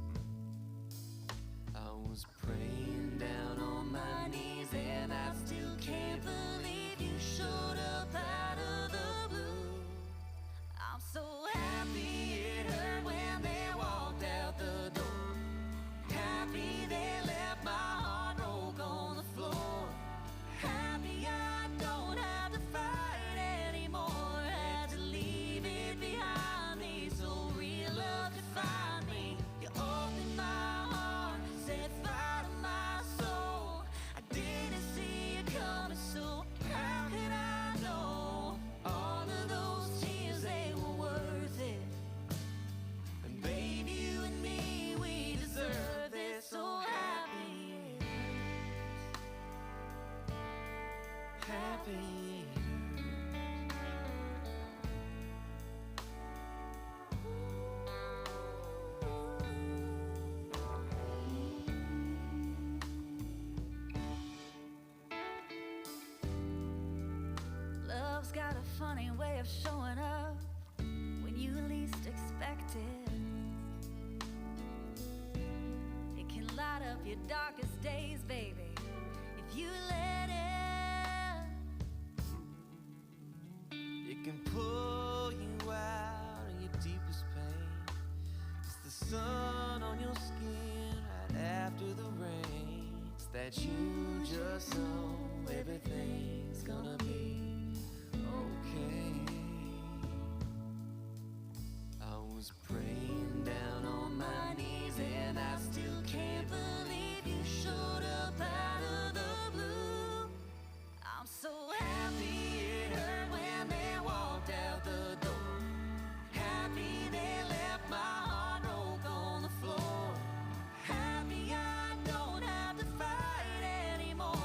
I was praying down on my knees, and I still can't believe you showed up out of the blue. I'm so happy it hurt when they walked out the door. Happy they left my heart broke on the floor. Happy I don't have to fight anymore. Had to leave it behind me so real love could find me. You opened my heart, set fire to my soul. I didn't see it coming, so how could I know? All of those tears, they were worth it. And baby, you and me, we deserve it. So happy it hurts. Happy Love's got a funny way of showing up when you least expect it. It can light up your darkest days, baby, if you let it. It can pull you out of your deepest pain. It's the sun on your skin right after the rain. It's that you just know everything's gonna be okay. I was praying down on my knees, and I still can't believe you showed up out of the blue. I'm so happy it hurt when they walked out the door. Happy they left my heart broke on the floor. Happy I don't have to fight anymore.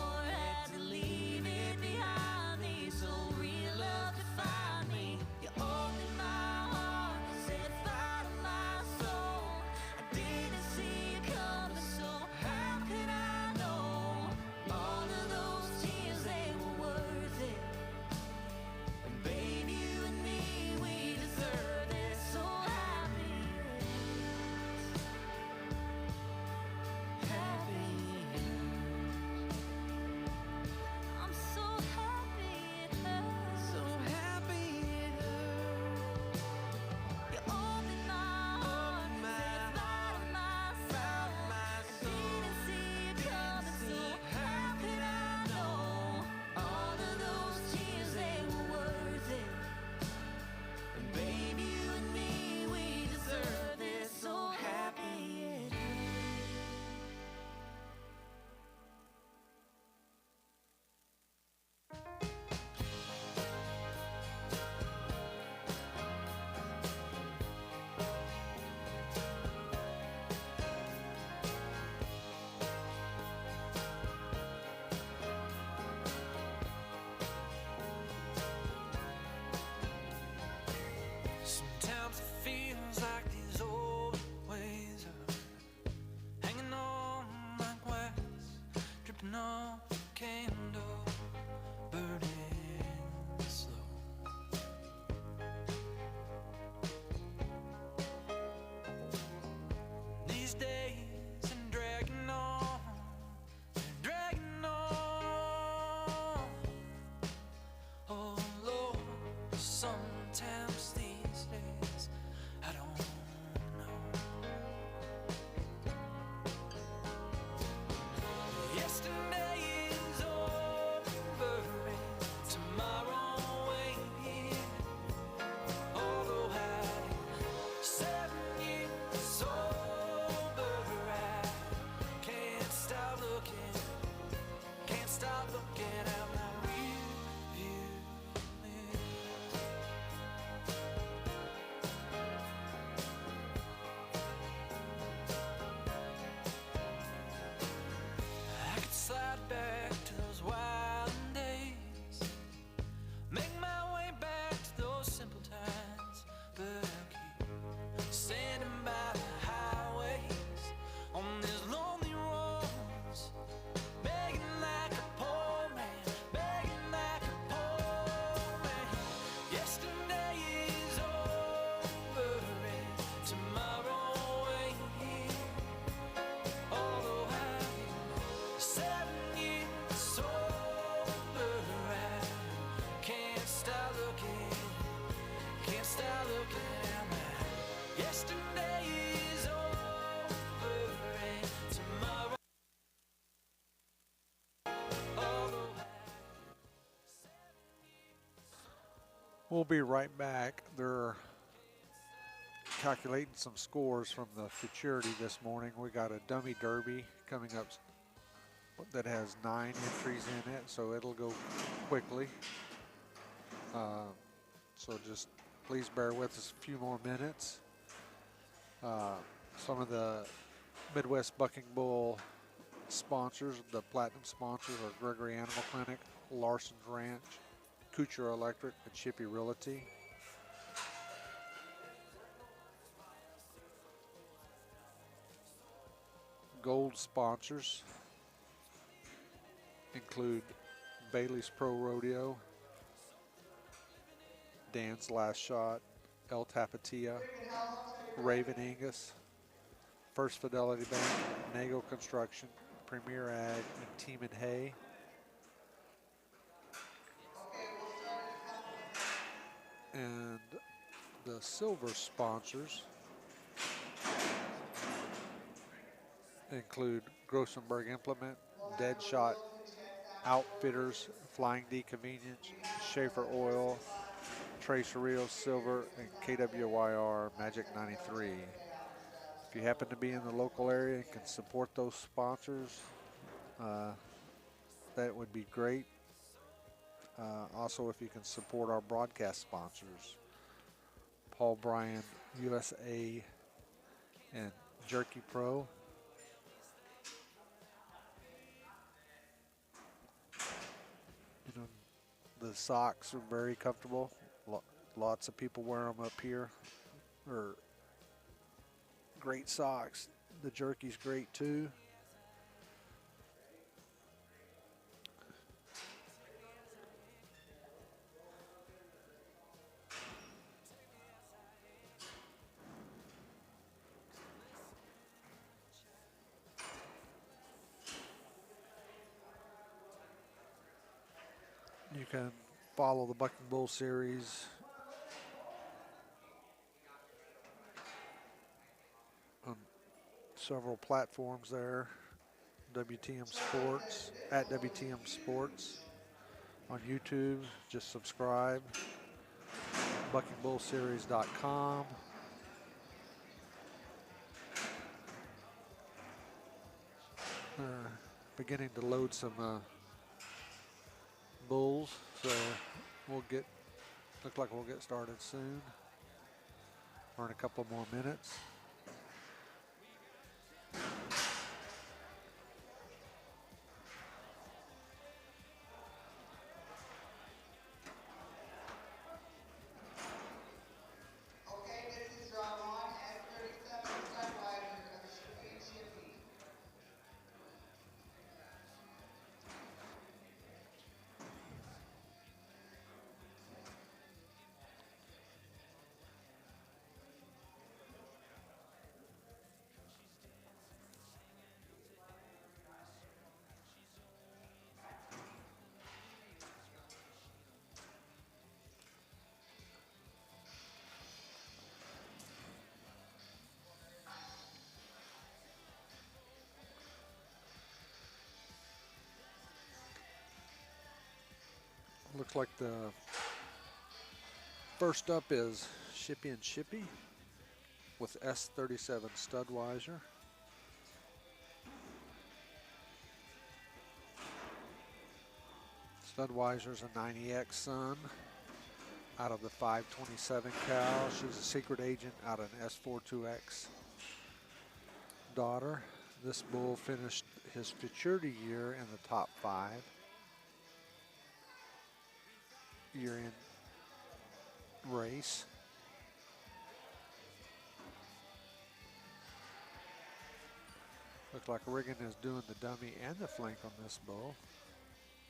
We'll be right back. They're calculating some scores from the futurity this morning. We got a dummy derby coming up that has 9 entries in it, so it'll go quickly. So just please bear with us a few more minutes. Some of the Midwest Bucking Bull sponsors, the platinum sponsors, are Gregory Animal Clinic, Larson's Ranch, Kuchar Electric, and Chippy Realty. Gold sponsors include Bailey's Pro Rodeo, Dan's Last Shot, El Tapatia, Raven Angus, First Fidelity Bank, Nago Construction, Premier Ag, and Team and Hay. And the silver sponsors include Grossenberg Implement, Deadshot Outfitters, Flying D Convenience, Schaefer Oil, Trace Rios Silver, and KWYR Magic 93. If you happen to be in the local area and can support those sponsors, that would be great. Also, if you can support our broadcast sponsors, Paul Bryan USA and Jerky Pro. You know, the socks are very comfortable. Lots of people wear them up here. They're great socks. The jerky's great too. You can follow the Bucking Bull series on several platforms there. WTM Sports, at WTM Sports. On YouTube, just subscribe. BuckingBullSeries.com. Beginning to load some bulls, so look like we'll get started soon, or in a couple more minutes. Okay, this is draw 1 at 37 Sunriser of Shippy and Chippy. Looks like the first up is Shippy and Chippy with S37 Studweiser. Studweiser's a 90X son out of the 527 cow. She's a secret agent out of an S42X daughter. This bull finished his futurity year in the top 5. Year in race. Looks like Riggin is doing the dummy and the flank on this bull.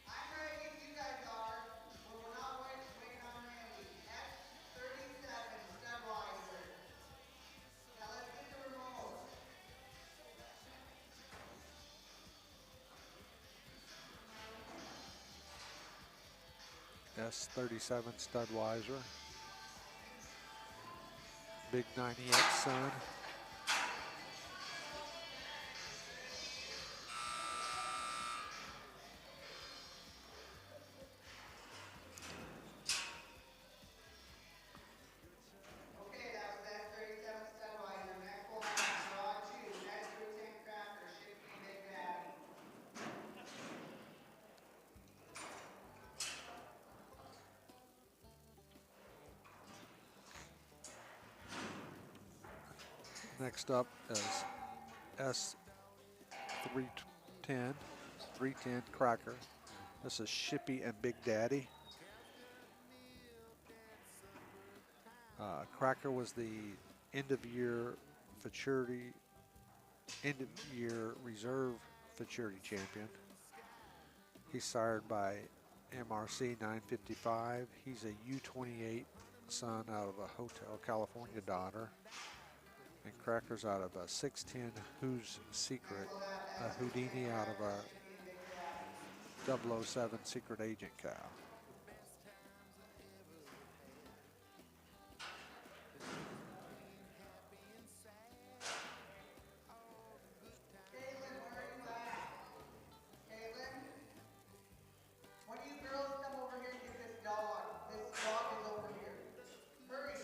I'm ready if you guys are, but we're not waiting on Randy. S37 Sunriser. Now let's get the remote. S37 Studweiser. Big 98 son. Next up is S310, 310 Cracker. This is Shippy and Big Daddy. Cracker was the end-of-year reserve futurity champion. He's sired by MRC 955. He's a U28 son out of a Hotel California daughter. And Cracker's out of a 610 Who's Secret, a Houdini out of a 007 Secret Agent cow. Kaylin, where are you at? Kaylin? One of you girls come over here and get this dog. This dog is over here. Hurry.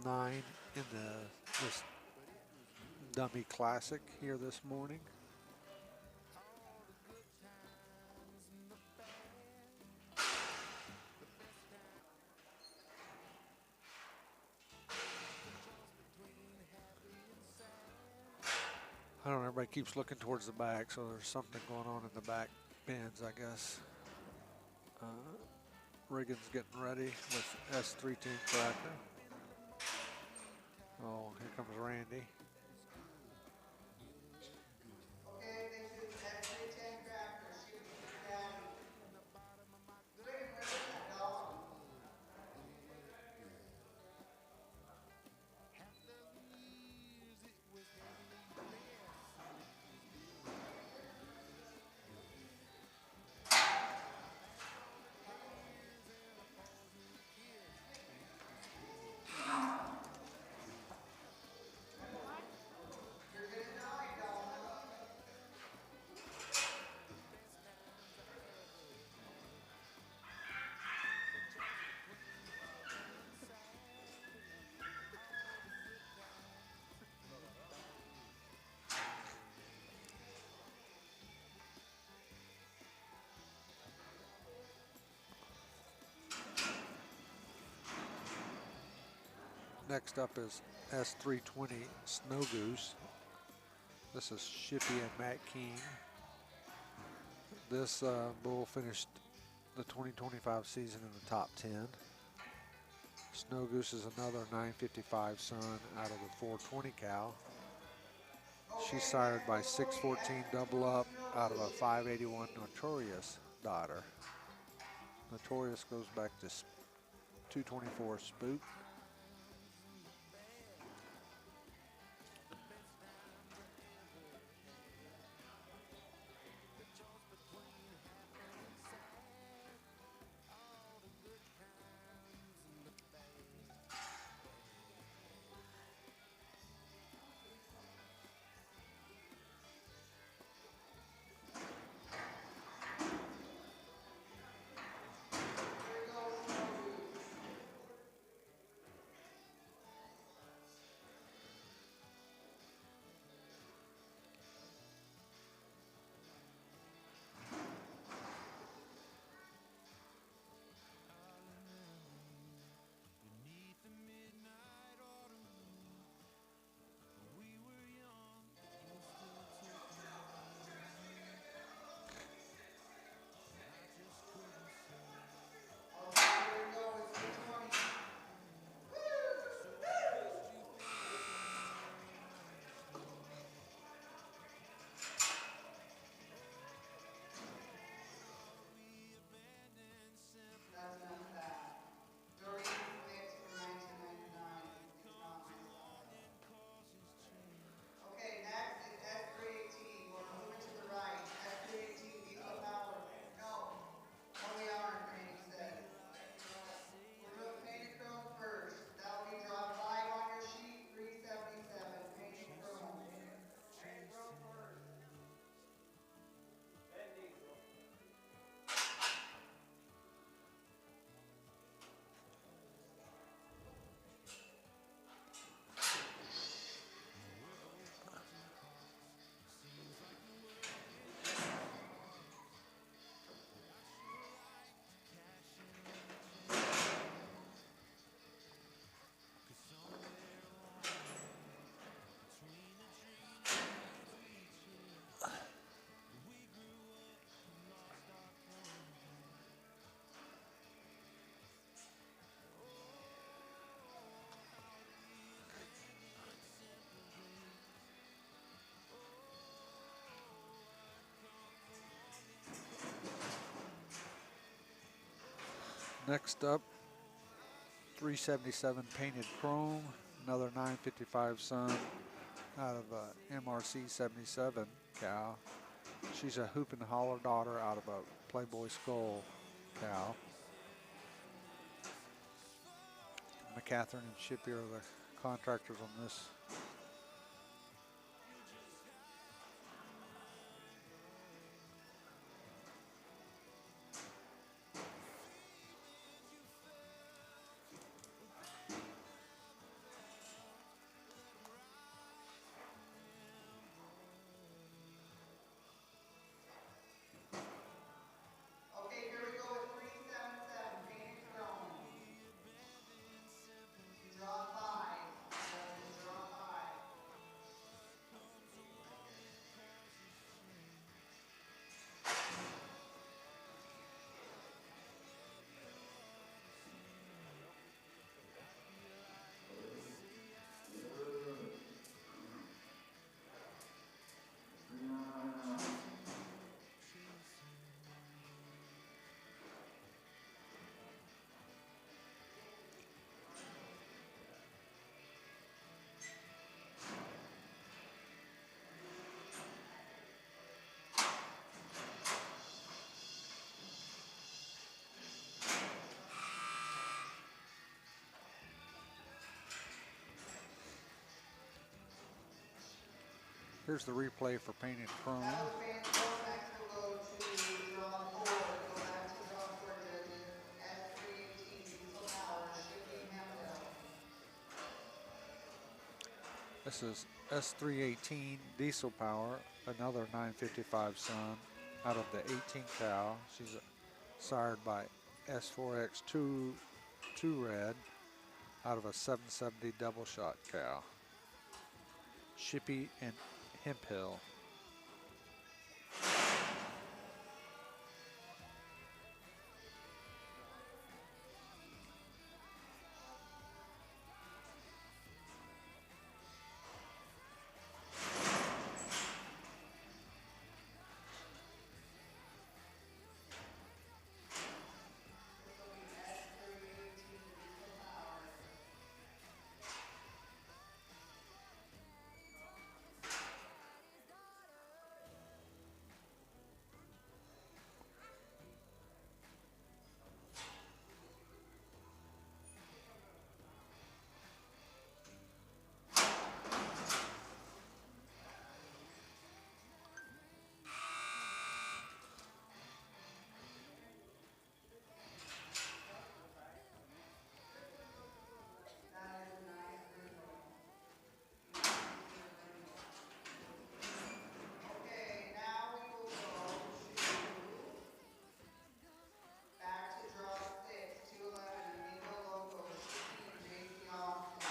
9 in this dummy classic here this morning. I don't know, everybody keeps looking towards the back, so there's something going on in the back bins, I guess. Riggins getting ready with S310 Cracker. Oh, here comes Randy. Okay, this is S310 Cracker. Shoot Big Daddy. Riggin, where's that dog? You're gonna die, dog. Next up is S320 Snow Goose. This is Shippy and Matt King. This bull finished the 2025 season in the top 10. Snow Goose is another 955 son out of the 420 cow. She's sired by 614 Double Up out of a 581 Notorious daughter. Notorious goes back to 224 Spook. Here goes Snow Goose. Next up, 377 painted chrome, another 955 Sun out of MRC 77 cow. She's a hoop and holler daughter out of a Playboy Skull cow. McCatherine and Shippey are the contractors on this. Okay, here we go with 377, painted chrome. Draw 5. Draw 5. Here's the replay for painted chrome. That was painted chrome. Next we'll go to draw 4. Go back to draw 4, judges. S318, diesel power, shipping Hemphill. This is S318 diesel power, another 955 Sun out of the 18 cow. She's sired by S4X2 red out of a 770 double shot cow. Shippey and Hemphill. Okay, now we will go to back to draw 6, 211, Amigo Loco, shipping JC Austin.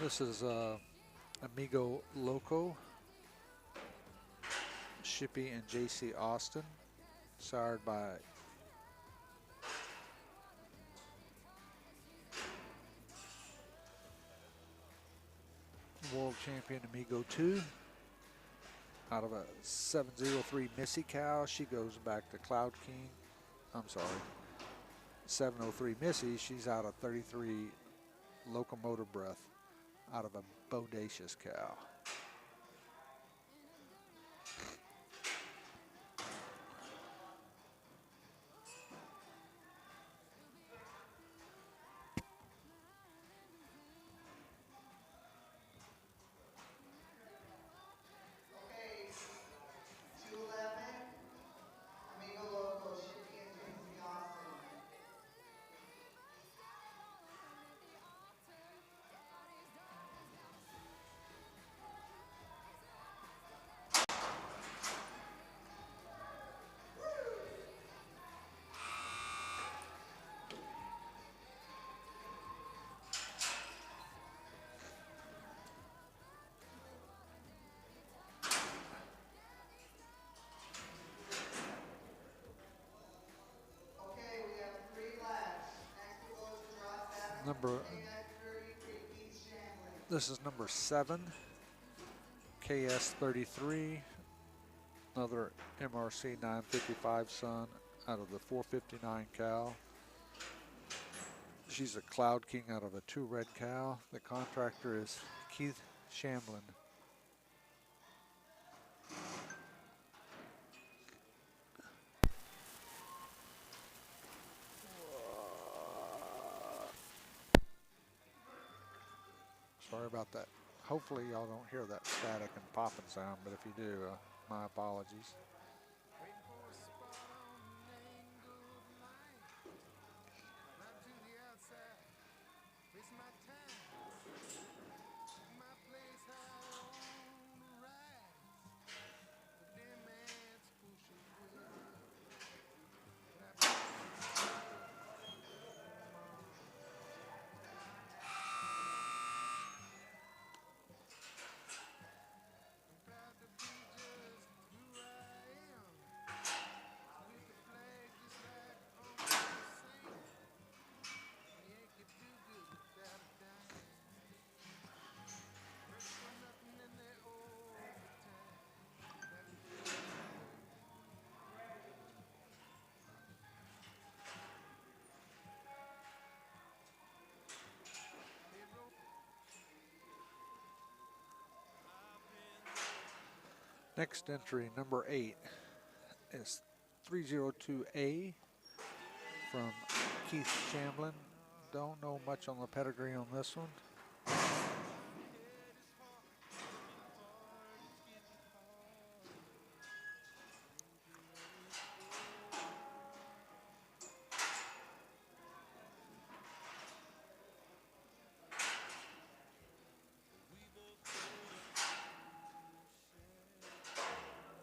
This is Amigo Loco, Shippey and JC Austin, sired by world champion Amigo 2 out of a 703 Missy cow. She goes back to Cloud King. I'm sorry, 703 Missy. She's out of 33 Locomotive Breath out of a bodacious cow. Okay, 211, Amigo Loco, shipping and JC Austin. Okay, we have 3 left. Next we'll go to draw 7. Number Stay back This is number 7, KS33, another MRC 955 son out of the 459 cow. She's a Cloud King out of a 2 red cow. The contractor is Keith Shamblin. Sorry about that. Hopefully y'all don't hear that static and popping sound, but if you do, my apologies. Next entry, number 8, is 302A from Keith Shamblin. Don't know much on the pedigree on this one.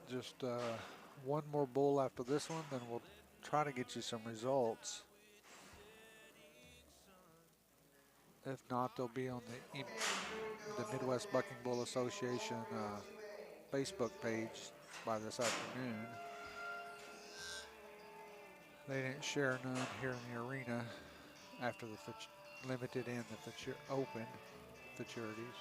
Just one more bull after this one, then we'll try to get you some results. If not, they'll be on the Midwest Bucking Bull Association Facebook page by this afternoon. They didn't share none here in the arena after the limited and the open futurities.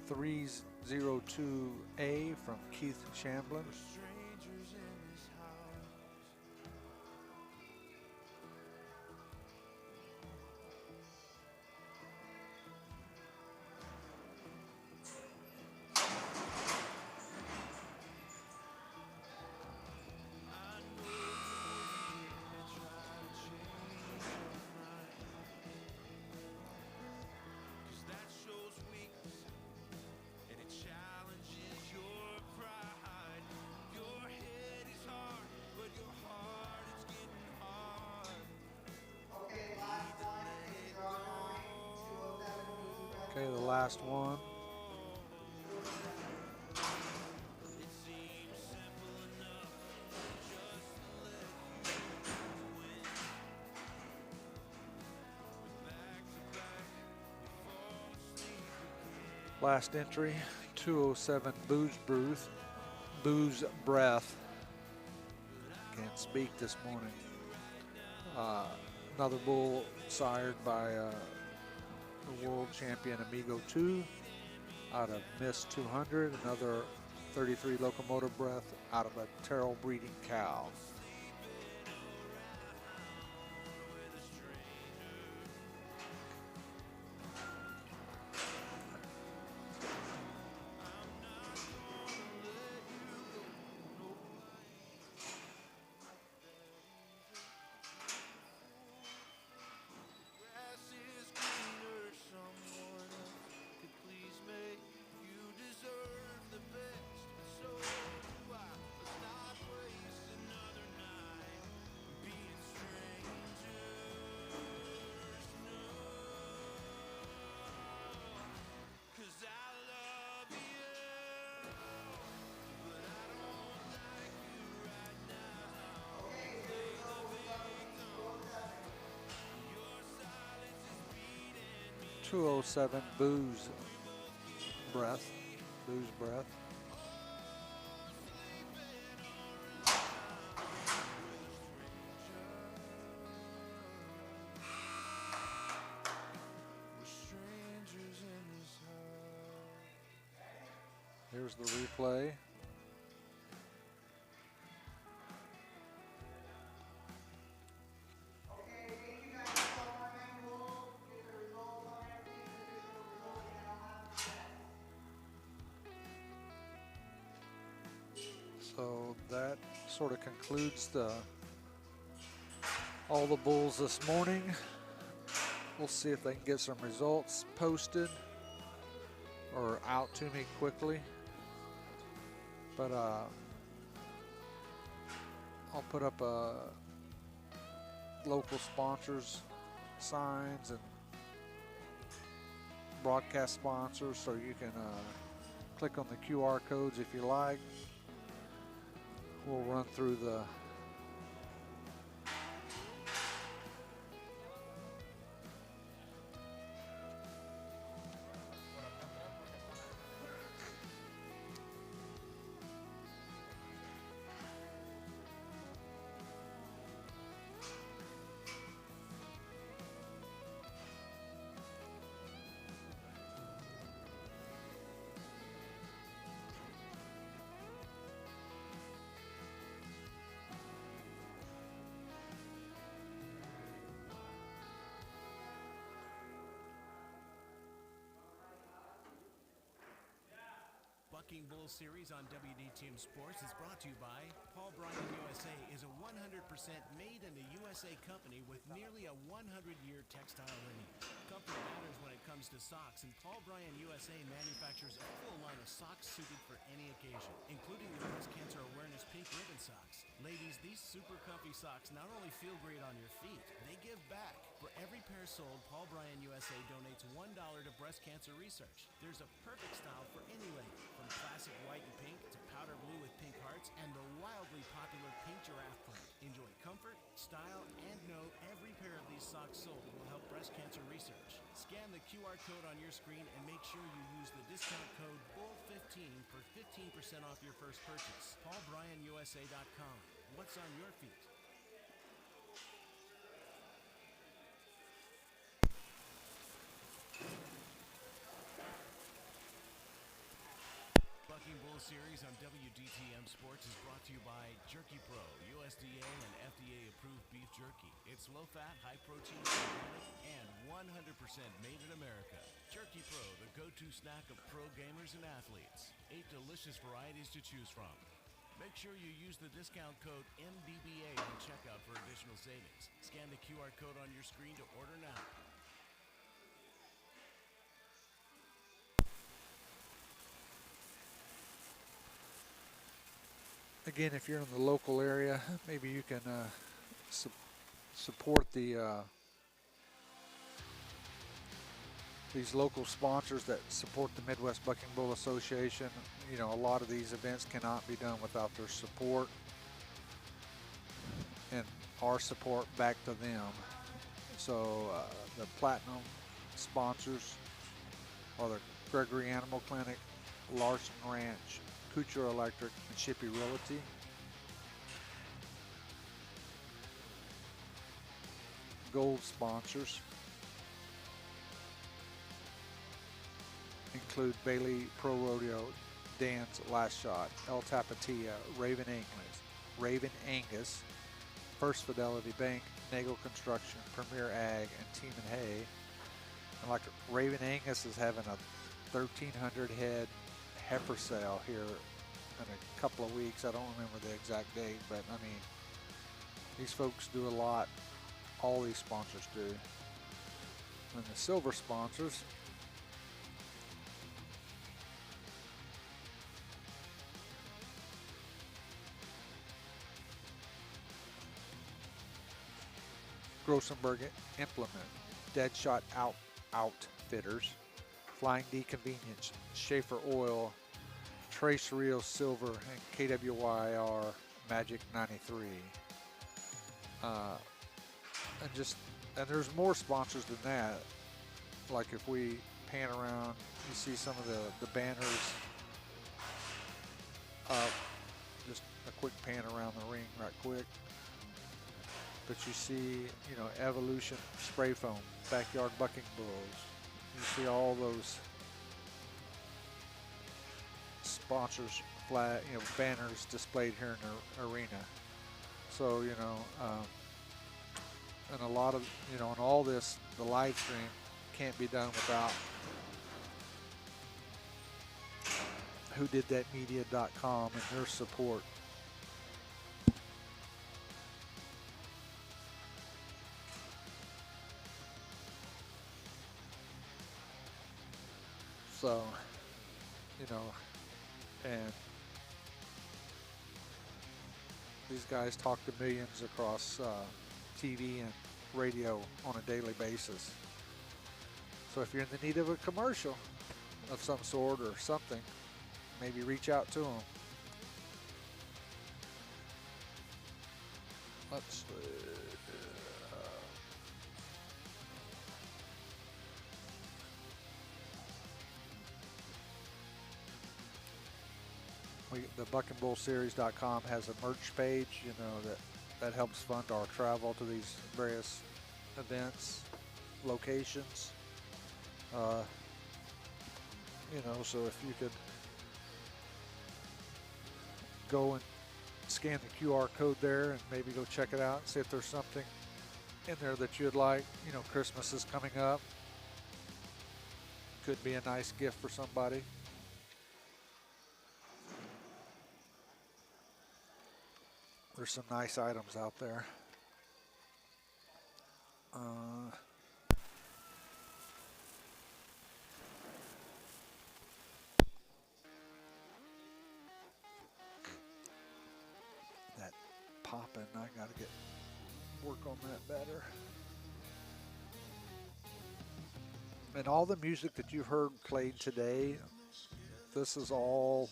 Threes 02A from Keith Shamblin. Okay, the last one. Last entry, 207 Booze Breath. Can't speak this morning. Another bull sired by the world champion Amigo 2 out of Miss 200. Another 33 Locomotive Breath out of a Terrell breeding cow. 207 Booze Breath. Booze Breath. Here's the replay. Okay, thank you guys so much. We'll get the results on everything, the official results, and I'll have the test. So that sort of concludes all the bulls this morning. We'll see if they can get some results posted or out to me quickly. But I'll put up local sponsors signs and broadcast sponsors, so you can click on the QR codes if you like. We'll run through the Bucking Bull Series on WDTM Sports is brought to you by Paul Bryan USA is a 100% made in the USA company with nearly a 100-year textile lineage. Comfort matters when it comes to socks, and Paul Bryan USA manufactures a full line of socks suited for any occasion, including the breast cancer awareness pink ribbon socks. Ladies, these super comfy socks not only feel great on your feet, they give back. For every pair sold, Paul Bryan USA donates $1 to breast cancer research. There's a perfect style for any lady, from classic white and pink to powder blue with pink hearts and the wildly popular pink giraffe print. Enjoy comfort, style, and know every pair of these socks sold will help breast cancer research. Scan the QR code on your screen and make sure you use the discount code BULL15 for 15% off your first purchase. PaulBryanUSA.com. What's on your feet? Bucking Bull Series on WDTM Sports is brought to you by Jerky Pro, USDA and FDA approved beef jerky. It's low fat, high protein, organic, and 100% made in America. Jerky Pro, the go-to snack of pro gamers and athletes. 8 delicious varieties to choose from. Make sure you use the discount code MBBA on checkout for additional savings. Scan the QR code on your screen to order now. again, if you're in the local area, maybe you can support these local sponsors that support the Midwest Bucking Bull Association. You know, a lot of these events cannot be done without their support and our support back to them. So the platinum sponsors are the Gregory Animal Clinic, Larson Ranch, Kuchar Electric, and Shippey Realty. Gold sponsors include Bailey Pro Rodeo, Dan's Last Shot, El Tapatia, Raven Angus, First Fidelity Bank, Nagel Construction, Premier Ag, and Team and Hay. And like Raven Angus is having a 1,300 head heifer sale here in a couple of weeks. I don't remember the exact date, but I mean, these folks do a lot. All these sponsors do. And the silver sponsors, Grossenberg Implement, Deadshot Outfitters, Flying D Convenience, Schaefer Oil, Trace Real Silver, and KWYR Magic 93. And there's more sponsors than that. like if we pan around, you see some of the banners up. Just a quick pan around the ring right quick. But you see, you know, Evolution Spray Foam, Backyard Bucking Bulls. You see all those sponsors, banners displayed here in the arena. So, you know, and a lot of, you know, and all this, the live stream can't be done without whodidthatmedia.com and their support. So, you know, and these guys talk to millions across TV and radio on a daily basis. So if you're in the need of a commercial of some sort or something, maybe reach out to them. Let's the buckingbullseries.com has a merch page, you know, that helps fund our travel to these various events, locations. You know, so if you could go and scan the QR code there and maybe go check it out and see if there's something in there that you'd like. You know, Christmas is coming up. Could be a nice gift for somebody. There's some nice items out there. That popping, I gotta work on that better. And all the music that you've heard played today, this is all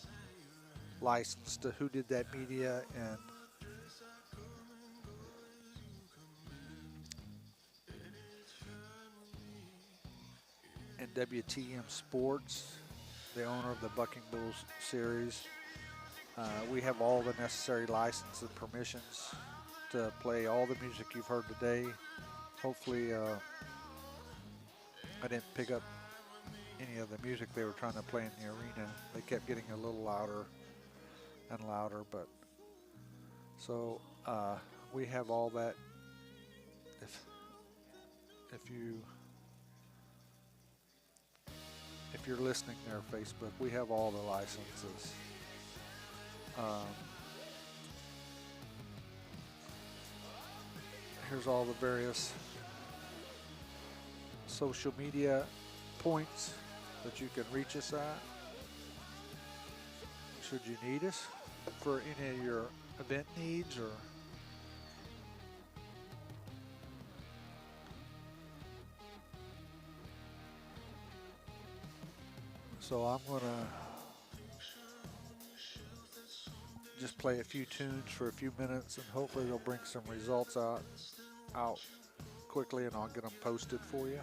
licensed to Who Did That Media and WTM Sports, the owner of the Bucking Bulls series. We have all the necessary license and permissions to play all the music you've heard today. Hopefully, I didn't pick up any of the music they were trying to play in the arena. They kept getting a little louder and louder, but so we have all that. If you're listening there, Facebook, we have all the licenses. Here's all the various social media points that you can reach us at should you need us for any of your event needs or so. I'm gonna just play a few tunes for a few minutes and hopefully they'll bring some results out quickly and I'll get them posted for you.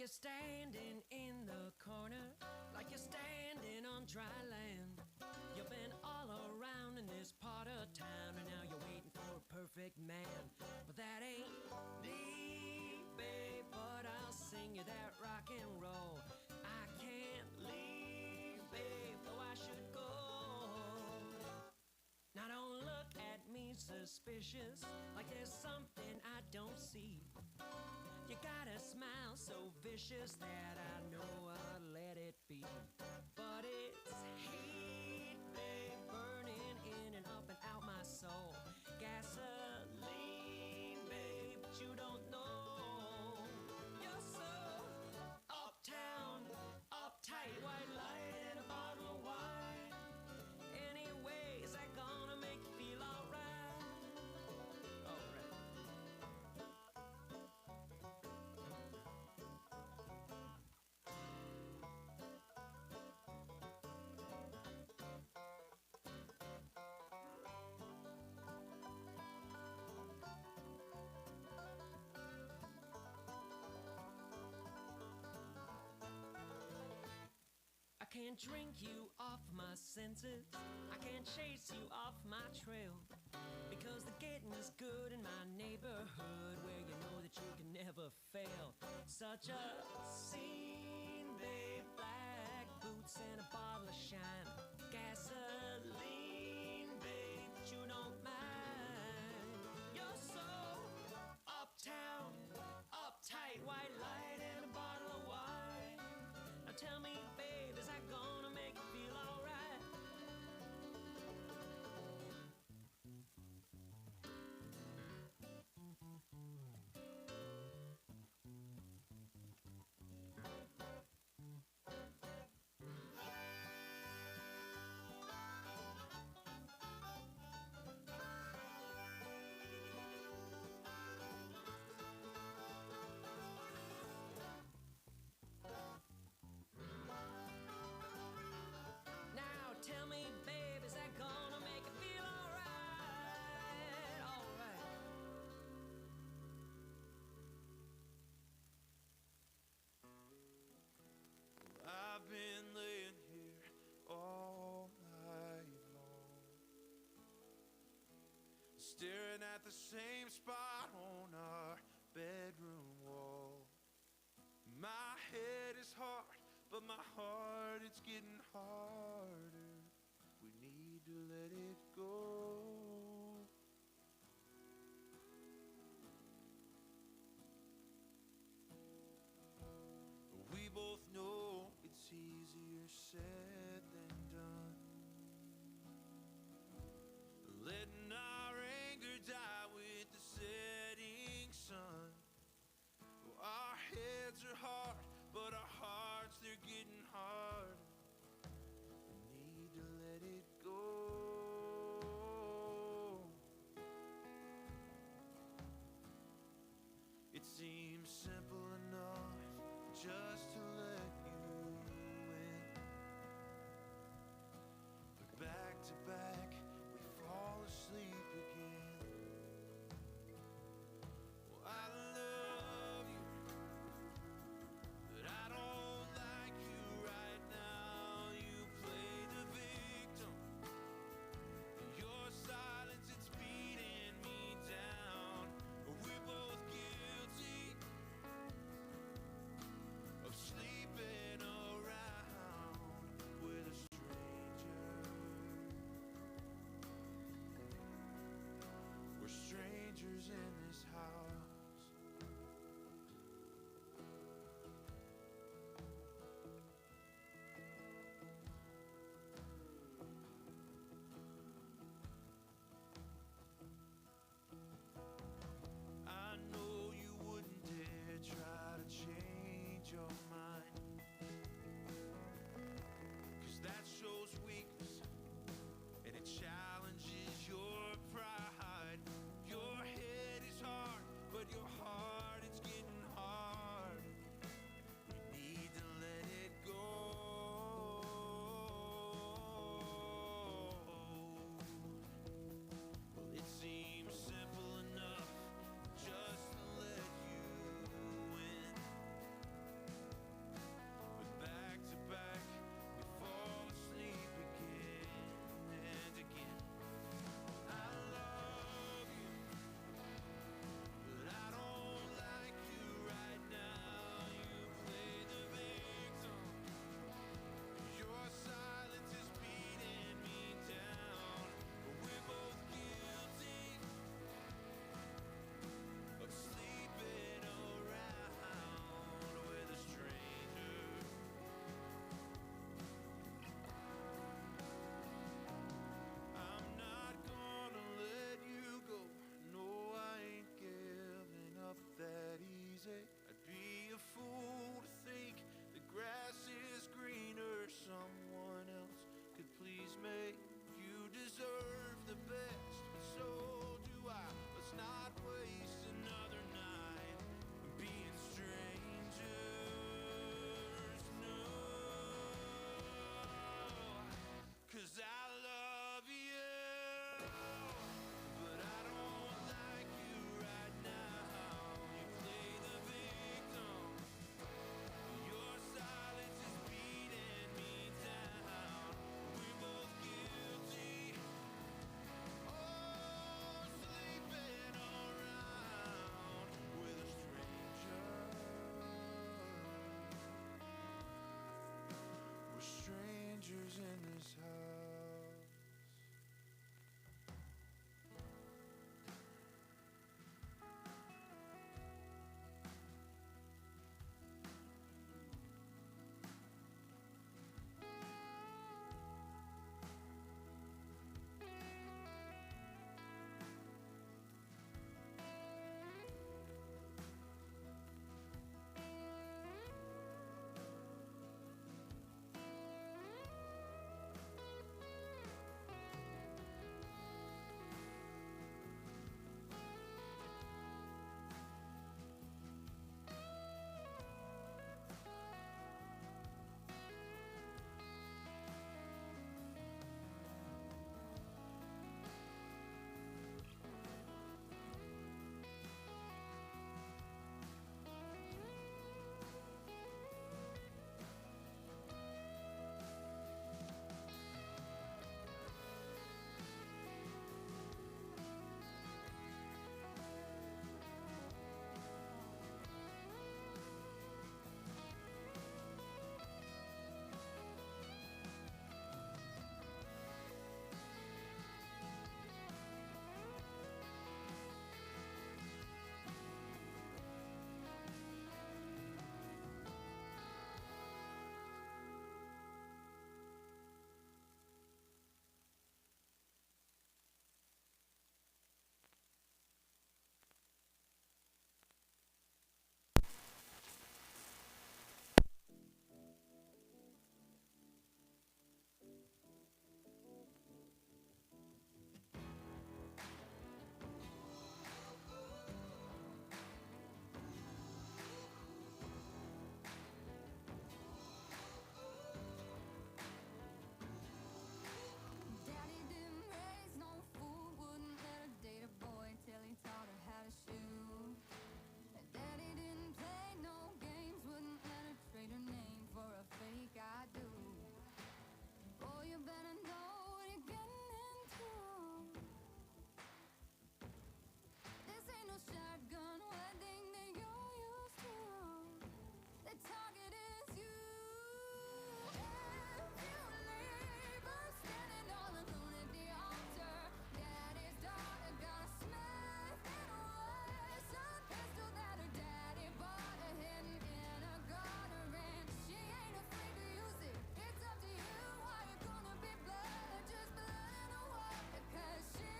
you're standing in the corner, like you're standing on dry land. You've been all around in this part of town, and now you're waiting for a perfect man. But that ain't me, babe, but I'll sing you that rock and roll. I can't leave, babe, though I should go. Now don't look at me suspicious, like there's something I don't see. You got a smile so vicious that I know I'll let it be. But it's heat, babe, burning in and up and out my soul. Gasoline, babe, but you don't know. You're so uptown, uptight, white light and a bottle of wine. Anyway, is that gonna make you feel alright? Alright. I can't drink you off my senses. I can't chase you off my trail. Because the getting's good in my neighborhood, where you know that you can never fail. Such a scene, babe. Black boots and a bottle of shine. Gasoline, babe, but you don't mind. You're so uptown, uptight, white light and a bottle of wine. Now tell me, babe, is that gonna make you feel alright? Now tell me, babe, is that gonna make you feel alright? Alright. I've been laying here all night long, staring at the same spot on our bedroom wall. My head is hard, but my heart, it's getting harder. We need to let it go. We both know it's easier said than done, letting our anger die with the setting sun. Our heads are hard, but our hearts, they're getting harder. We need to let it go. who's in this house. Daddy didn't raise no fool, wouldn't let her date a boy till he taught her how to shoot. And Daddy didn't play no games, wouldn't let her trade her name for a fake I do. Boy, you better know what you're getting into. This ain't no shotgun wedding that you're used to. The target is you. If you leave her standing all alone at the altar, Daddy's daughter got a Smith and Wesson pistol that her daddy bought her hidden in a garter, and she ain't afraid to use it. It's up to you. Why you gonna be blood or just blood in the water? 'Cause she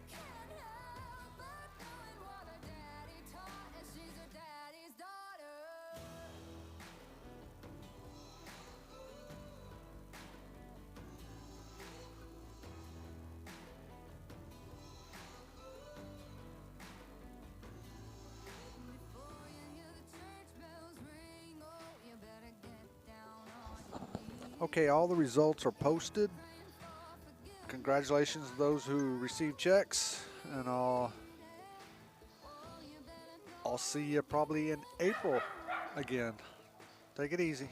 can't help but knowing what her daddy taught, and she's her daddy's daughter. Before you hear the church bells ring, oh, you better get down on your knees. Okay, all the results are posted. Congratulations to those who received checks, and I'll see you probably in April again. Take it easy.